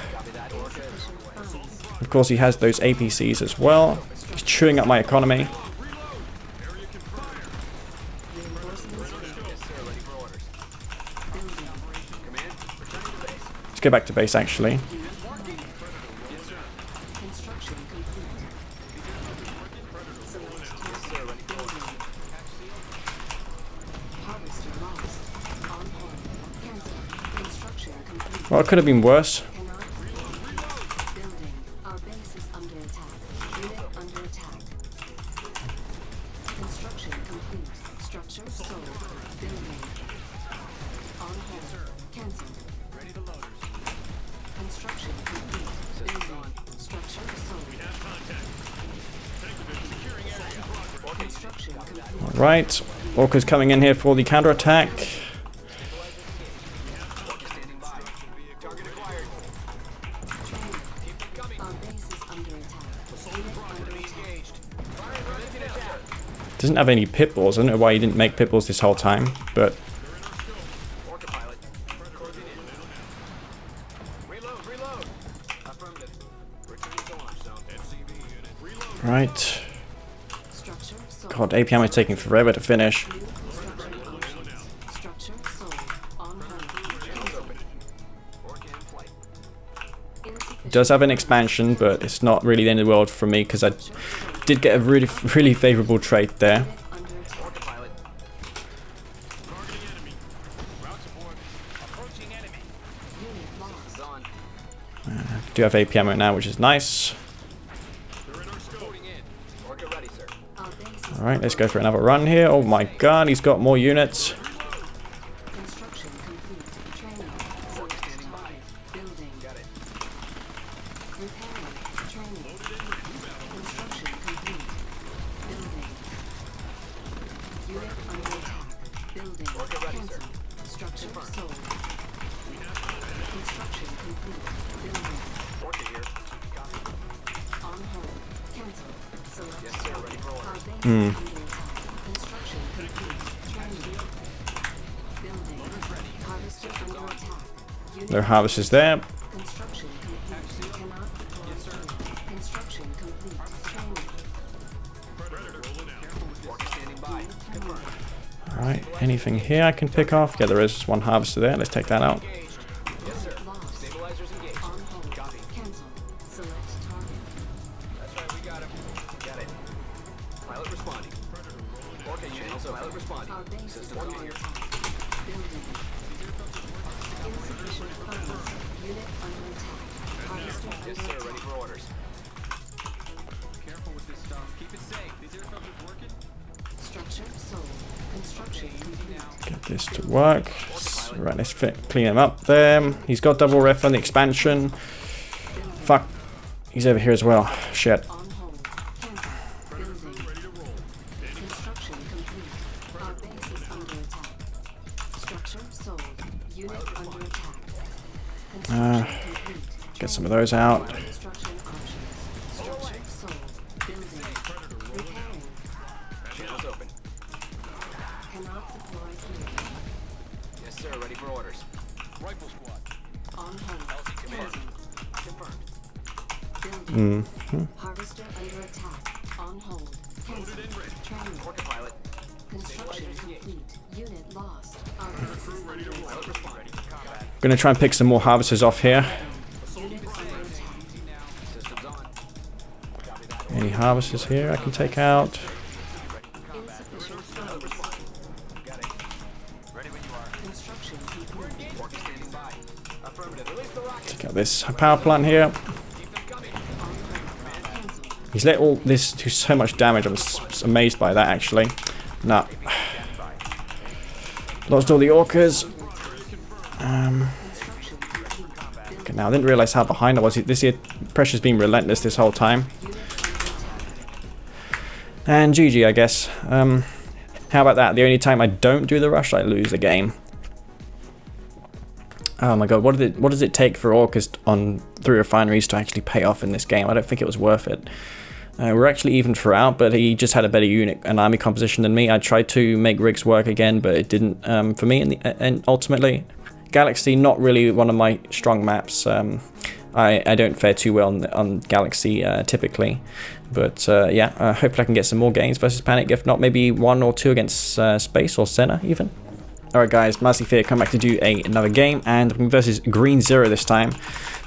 course, he has those APCs as well. He's chewing up my economy. Let's go back to base, actually. Well, it could have been worse. Our base is under attack. Unit under attack. Construction complete. Structure sold. Building. On hold. Cancelled. Ready the loaders. Construction complete. Building. Structure sold. We have contact. Securing area. Construction complete. Right. Orca's coming in here for the counterattack. Doesn't have any pit balls. I don't know why he didn't make pit balls this whole time, but right. God, APM is taking forever to finish. It does have an expansion, but it's not really the end of the world for me because I did get a really favorable trade there. Do have AP ammo now, which is nice. Alright, let's go for another run here. Oh my god, he's got more units. Their harvest is there. Alright, anything here I can pick off? Yeah, there is one harvester there. Let's take that out. Get this to work. Right, let's clean him up there. He's got double ref on the expansion. Fuck. He's over here as well. Shit. Get some of those out. Harvester under attack. On hold. Cancel. Training. Pilot. Construction complete. Unit lost. Our base is under attack. Gonna try and pick some more harvesters off here. Any harvesters here I can take out? Take out this power plant here. He's let all this do so much damage. I'm amazed by that, actually. Nah. Lost all the orcas. Okay, now I didn't realize how behind I was. This here pressure's been relentless this whole time. And GG, I guess. How about that? The only time I don't do the rush, I lose the game. Oh my god, what does it take for orcas on 3 refineries to actually pay off in this game? I don't think it was worth it. We're actually even throughout, but he just had a better unit and army composition than me. I tried to make rigs work again, but it didn't for me. And ultimately, Galaxy, not really one of my strong maps. I don't fare too well on Galaxy typically. But yeah, hopefully I can get some more games versus Panic. If not, maybe 1 or 2 against Space or Senna even. Alright guys, Massive come back to do another game, and versus Green Zero this time.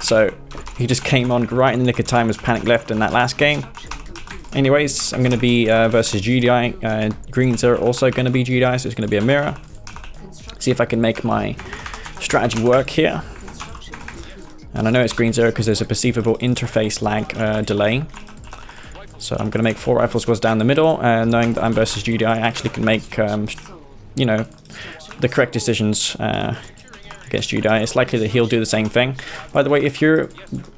So he just came on right in the nick of time as Panic left in that last game. Anyways, I'm going to be versus GDI. Green Zero also going to be GDI, so it's going to be a mirror. See if I can make my strategy work here. And I know it's Green Zero because there's a perceivable interface lag delay. So I'm going to make 4 rifle squads down the middle, knowing that I'm versus GDI, I actually can make, you know, the correct decisions against GDI. It's likely that he'll do the same thing. By the way, if you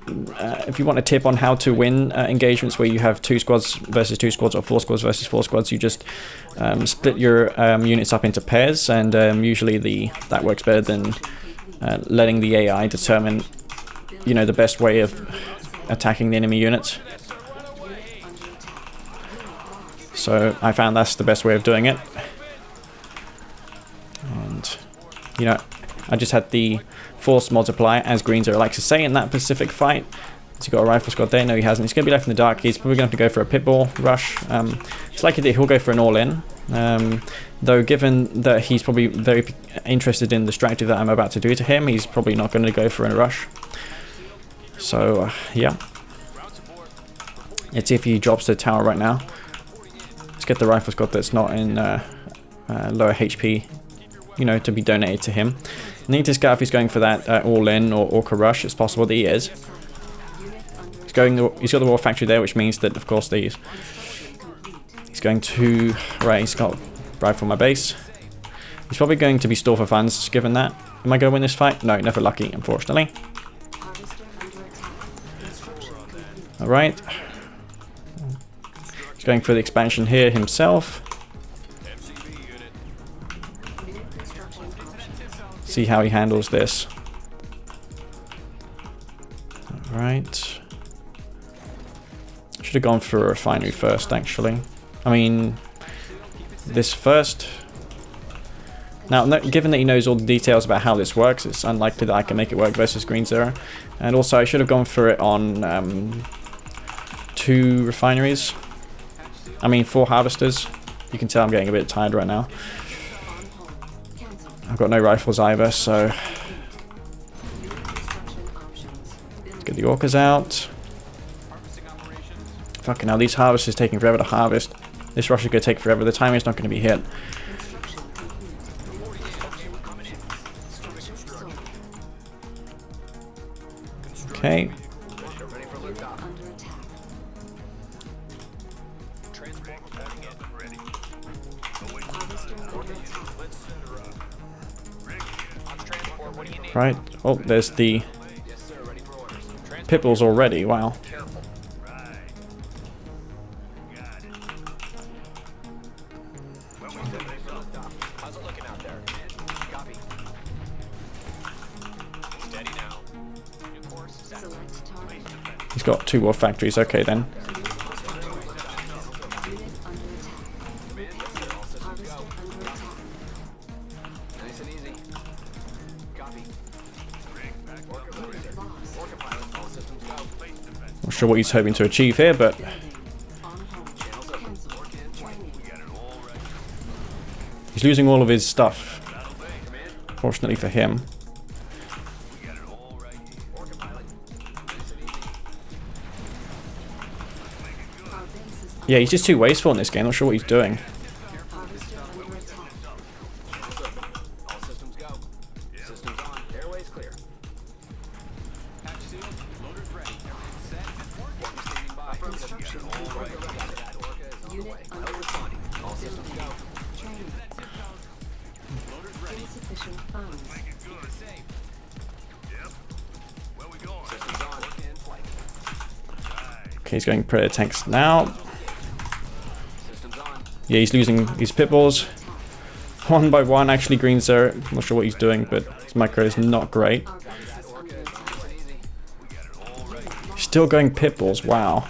want a tip on how to win engagements where you have 2 squads versus 2 squads or 4 squads versus 4 squads, you just split your units up into pairs, and usually that works better than letting the AI determine, you know, the best way of attacking the enemy units. So I found that's the best way of doing it. And, you know, I just had the force multiplier, as Green Zero likes to say, in that Pacific fight. Has he got a rifle squad there? No, he hasn't. He's going to be left in the dark. He's probably going to have to go for a pitbull rush. It's likely that he'll go for an all-in. Though given that he's probably very interested in the strategy that I'm about to do to him, he's probably not going to go for a rush. So, yeah. Let's see if he drops the tower right now. Let's get the rifle squad that's not in lower HP, you know, to be donated to him. I need to scout if he's going for that all-in or Orca rush. It's possible that he is. He's got the war factory there, which means that, of course, he's going to... Right, he's got rifle my base. He's probably going to be store for funds, given that. Am I going to win this fight? No, never lucky, unfortunately. Alright. He's going for the expansion here himself. See how he handles this. Alright. Should have gone for a refinery first, actually. I mean, this first. Now, given that he knows all the details about how this works, it's unlikely that I can make it work versus Green Zero. And also, I should have gone for it on 2 refineries. I mean, 4 harvesters. You can tell I'm getting a bit tired right now. I've got no rifles either, so let's get the orcas out. Fucking hell, these harvesters taking forever to harvest. This rush is going to take forever. The timing's not going to be hit. Okay. Right. Oh, there's the pipples already. Wow. He's got 2 war factories. Okay, then. Not sure what he's hoping to achieve here, but he's losing all of his stuff, fortunately for him. Yeah, he's just too wasteful in this game. Not sure what he's doing. Okay, he's going Predator tanks now. Yeah, he's losing his pitbulls. 1 by 1, actually, Green Zero. I'm not sure what he's doing, but his micro is not great. Still going pitbulls, wow.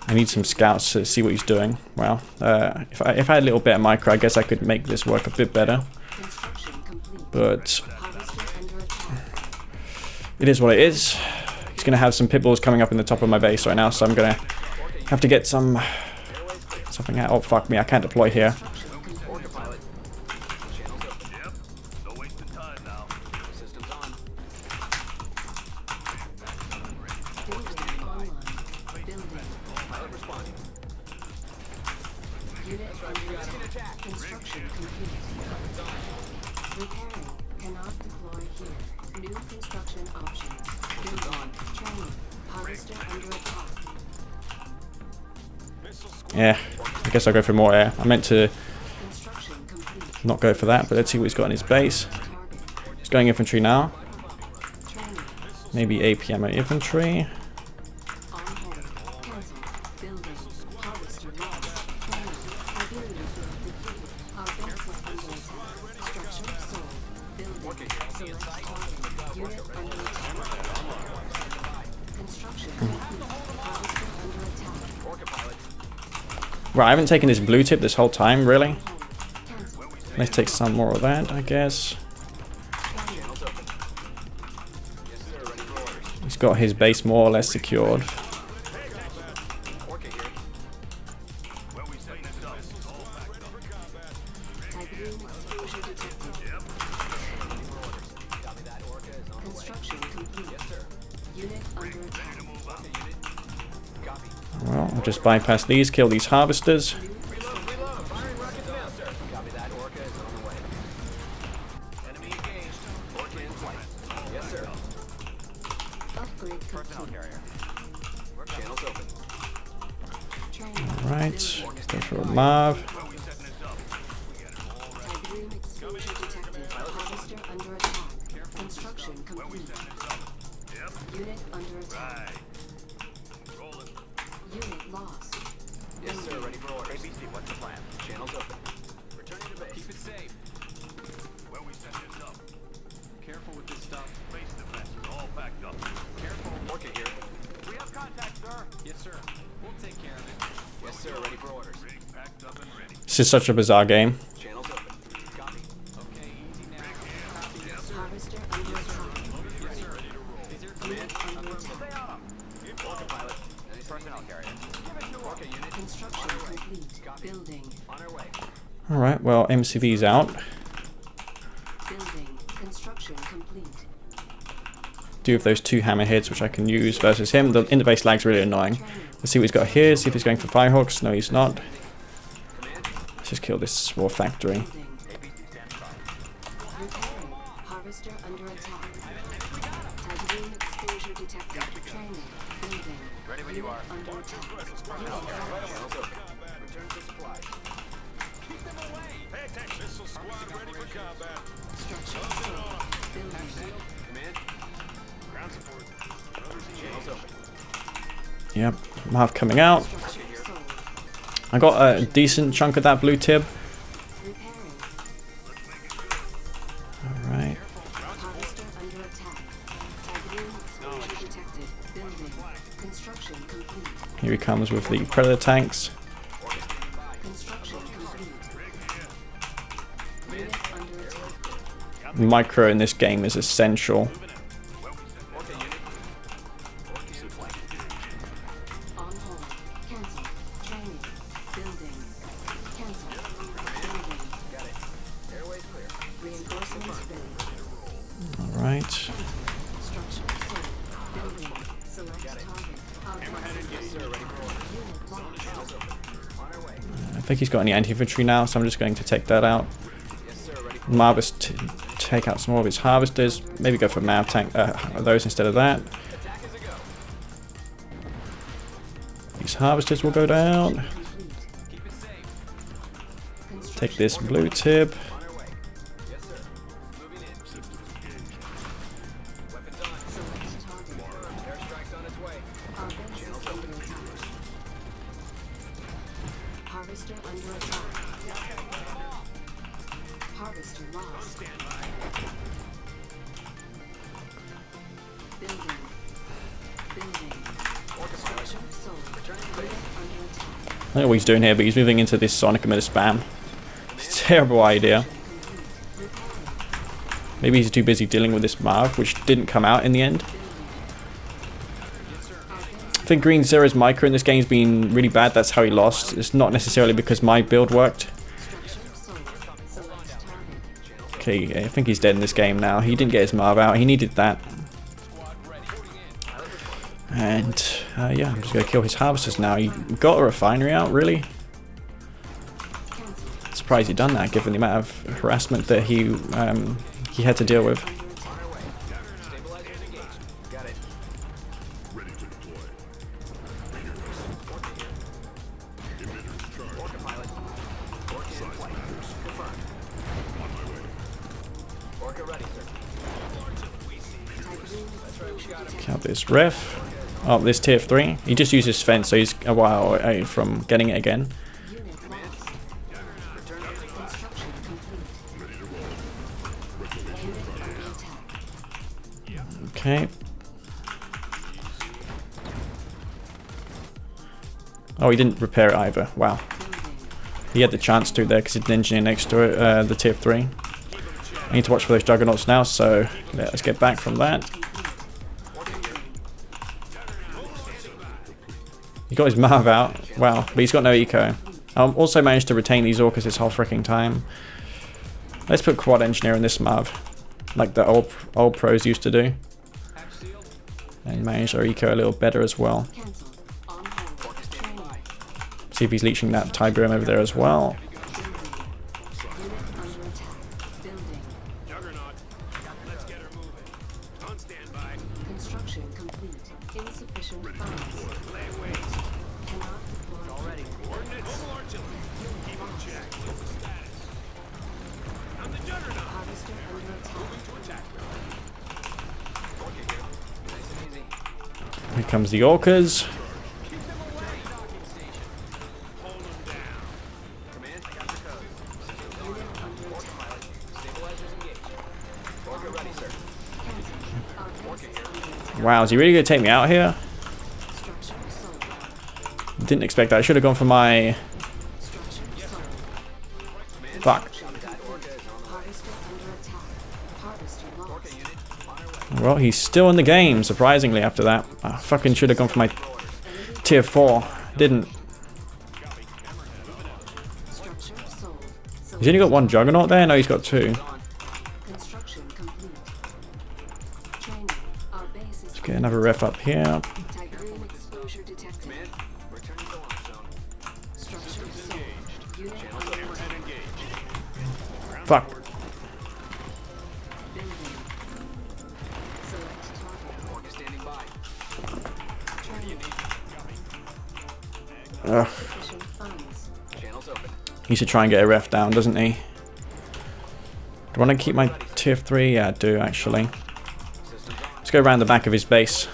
And need some scouts to see what he's doing. Well, if I had a little bit of micro, I guess I could make this work a bit better. But it is what it is. He's going to have some pitbulls coming up in the top of my base right now, so I'm going to have to get something out. Oh, fuck me, I can't deploy here. Construction complete. Repairing. Cannot deploy here. New construction options. Building. Training. Harvester under attack. Yeah, I guess I'll go for more air. I meant to Construction complete. not go for that, but let's see what he's got in his base. He's going infantry now. Training. Maybe APM infantry. On hold. Cancel. Building. Harvester lost. Training. Artillery defeated. Our base is under attack. Structure sold. Building. Select target. Unit under attack. Construction complete. Harvester under attack. Right, I haven't taken this blue tip this whole time, really. Cancel. Let's take some more of that, I guess. He's got his base more or less secured. Typhoon exposure detected. Construction complete. Unit under attack. Well, I'll just bypass these, kill these harvesters. Copy that. Orca is on the way. Enemy engaged. Orca in flight. Yes, sir. Upgrade complete. Carrier. Channels open. Training. Right, go for a Marv. Typhoon exposure detected. Harvester under attack. Construction complete. Unit under attack. Unit lost. Yes, sir. Ready for orders. ABC, what's the plan? Channels open. Returning to base. Keep it safe. Where we set this up? Careful with this stuff. Base defense are all packed up. Careful. Orca here. We have contact, sir. Yes, sir. We'll take care of it. Yes, sir. Ready for orders. Packed up and ready. This is such a bizarre game. Channels open. Copy. Okay, easy now. Copy. Yes, sir. Harvester under attack. Yes, sir. Ready to roll. Is there Unit under attack. Orca pilot. Personnel carrier. Orca unit. Construction complete. Building. On our way. Alright, well, MCV's out. Building. Construction complete. Do have those two hammer hits, which I can use versus him. The in-the-base lag's really annoying. Let's see what he's got here, see if he's going for firehawks. No, he's not. Let's just kill this war factory. Building. Repairing. Harvester under attack. Typhoon exposure detected. Training. Building. Ready when you are. Under attack. Unit lost. Channels open. Return to supplies. Structure sold. Building. Command. Ground support. Channels open. Yep, Marv coming out. Structure sold. I got a decent chunk of that blue tib. Repairing. Alright. Harvester under attack. Typhoon exposure detected. Building. Construction complete. Here he comes with the predator tanks. Construction complete. Unit under attack. Micro in this game is essential. On hold. Cancel. Training. Building. Cancel. Building. Got it. Airways clear. Reinforcements ready. Alright. Structure sold. Building. Select target. Our base is Yes, sir. Ready for orders. unit lost. Channels open. On our way. I think he's got any anti-infantry now, so I'm just going to take that out. Yes, sir. Ready for Marvis to take out some more of his harvesters. Maybe go for Mav tank, those instead of that. attack as a go. These harvesters will go down. Complete. Keep it safe. Take this blue tib. On our way. Yes, sir. Moving in. Weapons on. Select target. Airstrike's on its way. Our base is under attack. Harvester under attack. Harvester lost. Building. Building. Structure sold. Unit under attack. I don't know what he's doing here, but he's moving into this sonic emitter spam. It's a terrible idea. Maybe he's too busy dealing with this Marv, which didn't come out in the end. I think Green Zero's micro in this game's been really bad. That's how he lost. It's not necessarily because my build worked. Structure sold. Select target. Okay, I think he's dead in this game now. He didn't get his Marv out. He needed that. And yeah, I'm just going to kill his harvesters now. He got a refinery out, really? Surprised he done that, given the amount of harassment that he had to deal with. Stabilizers engaged. Got it. Ready to deploy. Orca pilot. Orca in flight. Confirmed. On my way. Orca ready, sir. Count this ref. Oh, this tier 3. He just used his fence, so he's a while away from getting it again. Unit lost. Construction complete. Ready to roll. Unit under attack. Okay. Oh, he didn't repair it either. Wow. Building. He had the chance to there because he did an engineer next to it, the tier 3. I need to watch for those juggernauts now, so let's get back from that. He got his Marv out. Wow, but he's got no eco. Also managed to retain these orcas this whole freaking time. Let's put quad engineer in this Marv, like the old pros used to do, and manage our eco a little better as well. Cancelled. On hold. Training. See if he's leeching that Tiberium over there as well. Building. Unit under attack. Building. Juggernaut. Let's get her moving. On standby. Construction complete. Insufficient funds. Lay wait. Cannot deploy. Already. Coordinates. Mobile artillery. Keep them checked. Status. I'm the Juggernaut. Harvester under attack. Moving to attack. Orca here. Nice and easy. Here comes the orcas. Keep them away. Docking station. Hold them down. Command, I got the code. Systems on. Unit under Orca attack. pilot. Stabilizers engaged. Orca ready, sir. Cancelled. Our base is under attack. Wow, is he really going to take me out here? Structure sold. Didn't expect that. I should have gone for my... Structure sold. Fuck. Copy that. Orca is on the way. Harvester under attack. Harvester Orca lost. unit on our way. Well, he's still in the game, surprisingly, after that. I fucking should have gone for my tier 4. Didn't. Structure sold. He's only got one juggernaut there? No, he's got 2. Construction complete. Training. Our base is Get another ref up here. Tiberium exposure detected. Command, returning to launch zone. Structure sold. Unit Channels under overhead attack. engaged. Fuck. Building. Select target. Orca standing by. Training. Ugh. Sufficient funds. Channels open. He should try and get a ref down, doesn't he? Do I want to keep my tier 3? Yeah, I do, actually. Systems on. Let's go around the back of his base.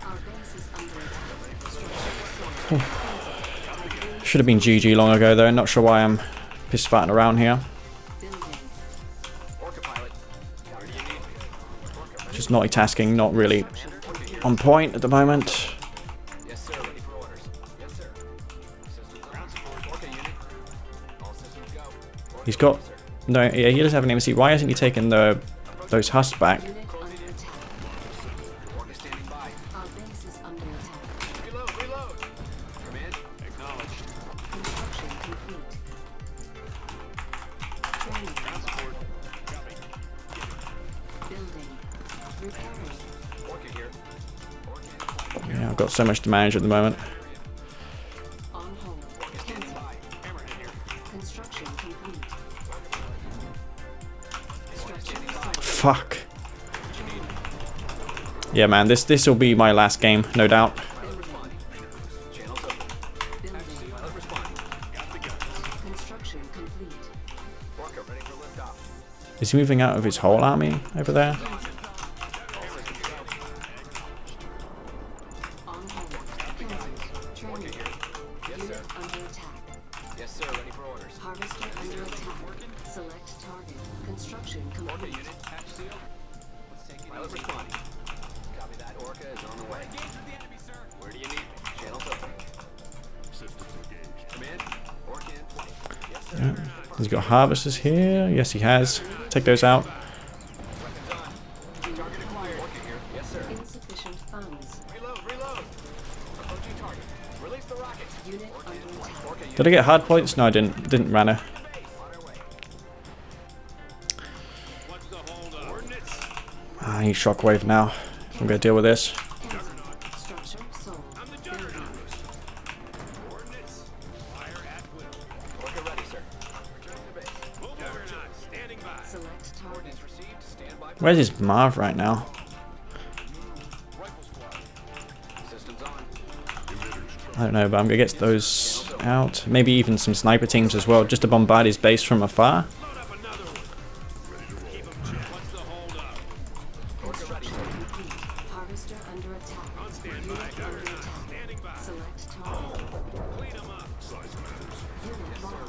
Our base is under attack. Structure sold. Tiberium Should have been GG long ago, though. Not sure why I'm piss farting around here. building. Orca pilot. Where do you need me? Orca ready. Just multitasking, not really on point at the moment. Yes, sir. Ready for orders. Yes, sir. Systems on. Orca unit. All systems go. Orca He's got... ready, sir. No, yeah, he does have an MC. Why hasn't he taken those husks back? Unit under attack. Orca standing by. Our base is under attack. Reload, reload. Command, acknowledged. Construction complete. Training. Transport. Copy. Building. Repairing. Orca here. Orca in flight. Yeah, I've got so much to manage at the moment. On hold. Standing Cancel. by. Hammerhead here. Construction complete. Structure Standing by. sold. Fuck. Yeah, man, this will be my last game, no doubt. Pilot responding. Channels open. Building. Pilot responding. Got the guns. Construction complete. Orca ready for liftoff. Is he moving out of his whole army over there? On hold. Cancel. Training. Unit under attack. Yes, sir. Ready for orders. Harvester under attack. Select target. Construction Orca complete. unit. Hatch seal. Let's take it. Pilot responding. Copy that. Orca is on the way. Engage with the enemy, sir. Where do you need me? Channels open. Systems engaged. Command. Orca in flight. Yes, sir. Yeah. He's got harvesters here. Yes, he has. Take those out. Weapons on. Target acquired. Orca here. Yes, sir. Insufficient funds. Reload, reload. Approaching target. Release the rocket. Unit Orca in under flight. attack. Orca unit Did I get hard points? No, I didn't. Didn't Rana. base. On our way. What's the hold up? Coordinates. I need shockwave now. I'm gonna deal with this. Cancel. Structure sold. I'm the juggernaut. Coordinates. Fire at will. Orca ready, sir. Returning to base. Juggernaut standing by. Select target. Coordinates received. Stand by. Where's his Marv right now? Rifle squad. Systems on. I don't know, but I'm gonna get those out. Maybe even some sniper teams as well, just to bombard his base from afar. Load up another one. Ready to roll. Keep him checked. What's the hold up? Construction complete. Harvester under attack. On standby. Unit under Juggernaut attack. standing by. Select target. Clean him up. Size matters. Unit lost.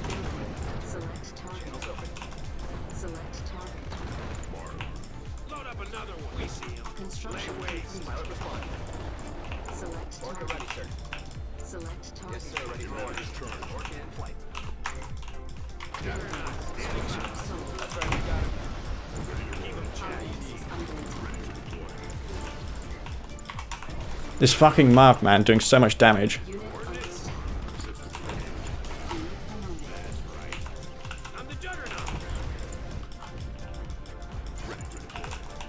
Building. Select target. Select target. Load up another one. We see him. Construction Lay waste. complete. Pilot responding. Select Orca target. ready, sir. Select Yes, target. sir. Ready for orders. Orca in flight. Structure sold. That's right. We got him. Our base is under attack. This fucking Marv man doing so much damage. Unit under attack. Unit promoted. I'm the juggernaut.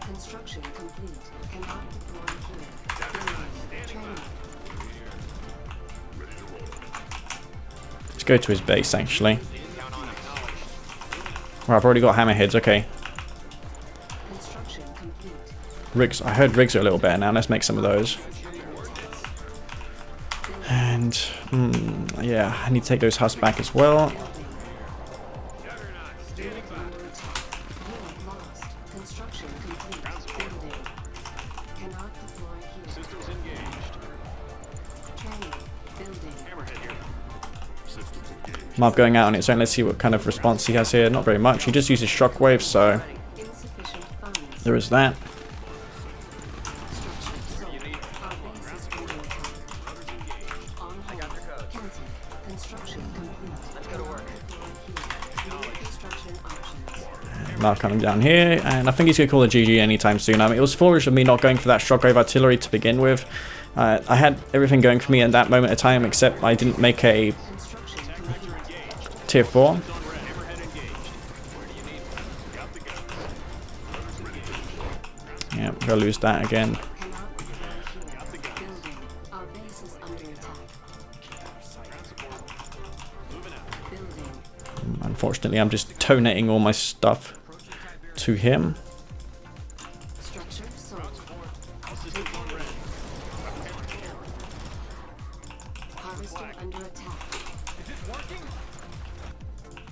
Construction complete. Cannot deploy here. Building. Training. Let's go to his base actually. Well, I've already got hammerheads. Okay, Construction complete. rigs. I heard rigs are a little better now. Let's make some of those. And yeah, I need to take those husks back as well. Unit under attack. Unit lost. Construction complete. Building. Cannot deploy here. Systems engaged. Training. Building. Hammerhead here. Systems engaged. Marv going out on its own. Let's see what kind of response he has here. Not very much. He just uses shockwave, so Insufficient funds. there is that. Structure sold. Our base is under attack. On hold. Cancel. Construction complete. Let's go to work. New construction options. Marv coming down here, and I think he's going to call a GG anytime soon. I mean, it was foolish of me not going for that shockwave artillery to begin with. I had everything going for me at that moment of time, except I didn't make a Construction complete. tier 4. Hammerhead engaged. Where do you need me? Got the gun. Yeah, we're going to lose that again. Cannot deploy here. Building. Our base is under attack. Building. Unfortunately, I'm just donating all my stuff to him. Structure sold. Harvester under attack. Is it working?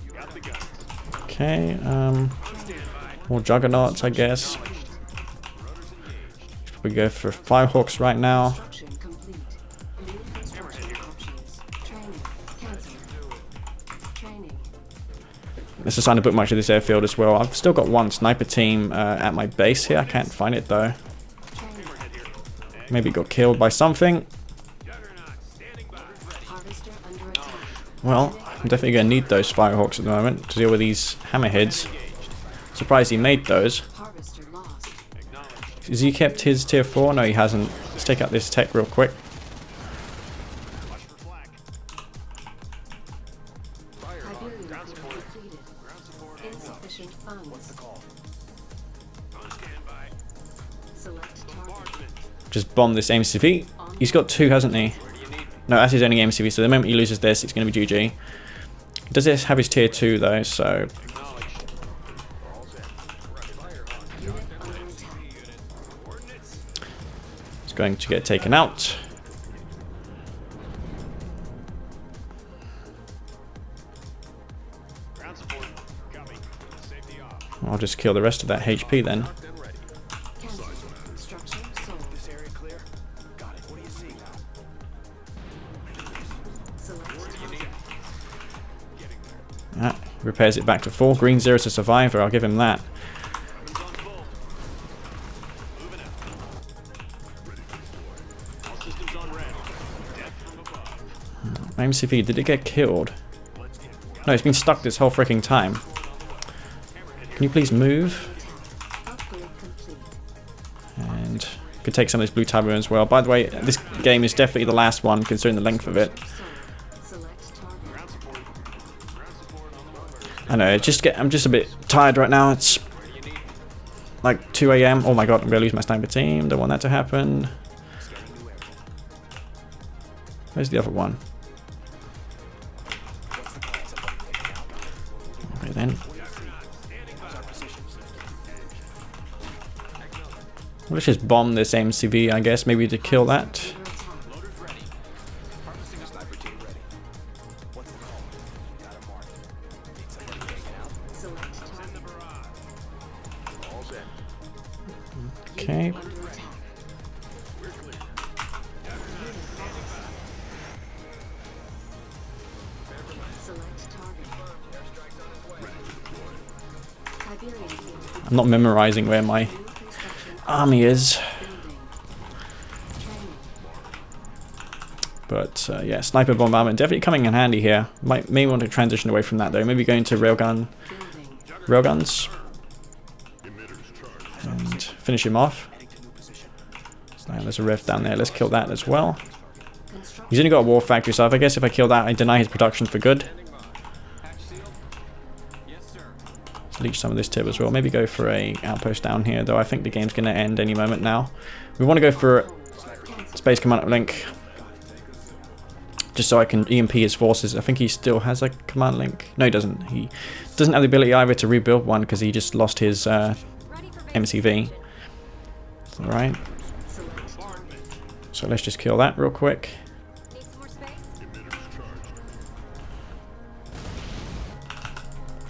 You got the gun. Okay, On standby. more juggernauts, I guess. We go for firehawks right now. Construction complete. New construction options. Training. Cancel. Training. Let's assign to book much of this airfield as well. I've still got one sniper team at my base here. I can't find it though. Training. Maybe it got killed by something. Juggernaut standing by. Harvester under attack. Well, I'm definitely going to need those firehawks at the moment to deal with these hammerheads. Surprised he made those. Harvester lost. Has he kept his tier 4? No, he hasn't. Let's take out this tech real quick. Watch for flak. Hyperion Ground core support. depleted. Ground support. Insufficient funds. Call. On standby. Select target. Bombardment. Just bomb this MCV. He's got 2, hasn't he? Where do you need me? No, that's his only MCV, so the moment he loses this, it's going to be GG. Does this have his tier 2 though, so Acknowledged. All set. Unit under attack. Coordinates. it's going to get taken out. Ground support. Copy. Safety off. I'll just kill the rest of that HP then. Marked and ready. Cancel. Structure sold. This area clear? Got it. What do you see now? Select target. Getting there. Repairs it back to 4. Green 0 to survivor, I'll give him that. Guns on full. Moving out. MCV, did it get killed? No, it's been stuck this whole freaking time. Can you please move? Upgrade complete. And could take some of this blue taboo as well. By the way, this game is definitely the last one considering the length of it. Select target. I know, I'm just a bit tired right now. It's like 2 AM. Oh my god, I'm gonna lose my sniper team. Don't want that to happen. Where's the other one? Okay then. Let's just bomb this MCV, I guess, maybe to kill that. Loaders ready. Harvesting a sniper team ready. What's the call? Got a mark. Need somebody taken out? Select target. All set. Okay. Under attack. We're clear. Select target. Airstrike's on its way. Iberian field. I'm not memorizing where my New construction. army is. Building. Training. But yeah, sniper bombardment definitely coming in handy here. May want to transition away from that though. Maybe going to Building. railguns Emitters charged. and finish him off. Heading to new position. There's a rift down there. Let's kill that as well. Construction. He's only got a war factory, so I guess if I kill that, I deny his production for good. Standing by. Hatch sealed? Yes, sir. Let's leech some of this tip as well. Maybe go for a outpost down here, though I think the game's going to end any moment now. We want to go for Space Command Link, just so I can EMP his forces. I think he still has a command link. No, he doesn't. He doesn't have the ability either to rebuild one because he just lost his MCV. Alright, Select target. so let's just kill that real quick. Need some more space? Emitters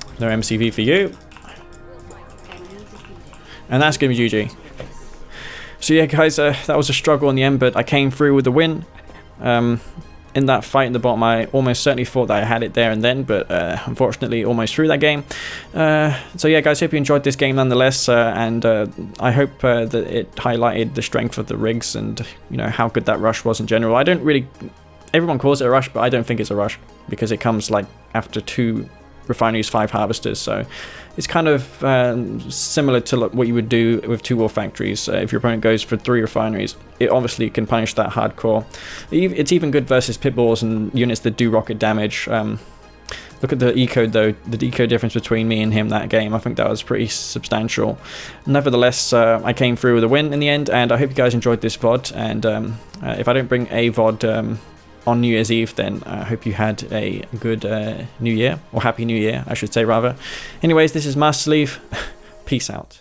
charged. No MCV for you. Enemy defeated. And that's going to be GG. So yeah, guys, that was a struggle in the end, but I came through with the win. In that fight in the bottom, I almost certainly thought that I had it there and then, but unfortunately almost through that game. So yeah, guys, hope you enjoyed this game nonetheless, and I hope that it highlighted the strength of the rigs and, you know, how good that rush was in general. I don't really... Everyone calls it a rush, but I don't think it's a rush, because it comes like after 2 refineries, 5 harvesters, so it's kind of similar to what you would do with 2 war factories. If your opponent goes for 3 refineries, it obviously can punish that hardcore. It's even good versus pitballs and units that do rocket damage. Look at the eco though, the eco difference between me and him that game. I think that was pretty substantial. Nevertheless, I came through with a win in the end, and I hope you guys enjoyed this VOD, and if I don't bring a VOD on New Year's Eve, then I hope you had a good New Year, or Happy New Year, I should say rather. Anyways, this is Master Sleeve. Peace out.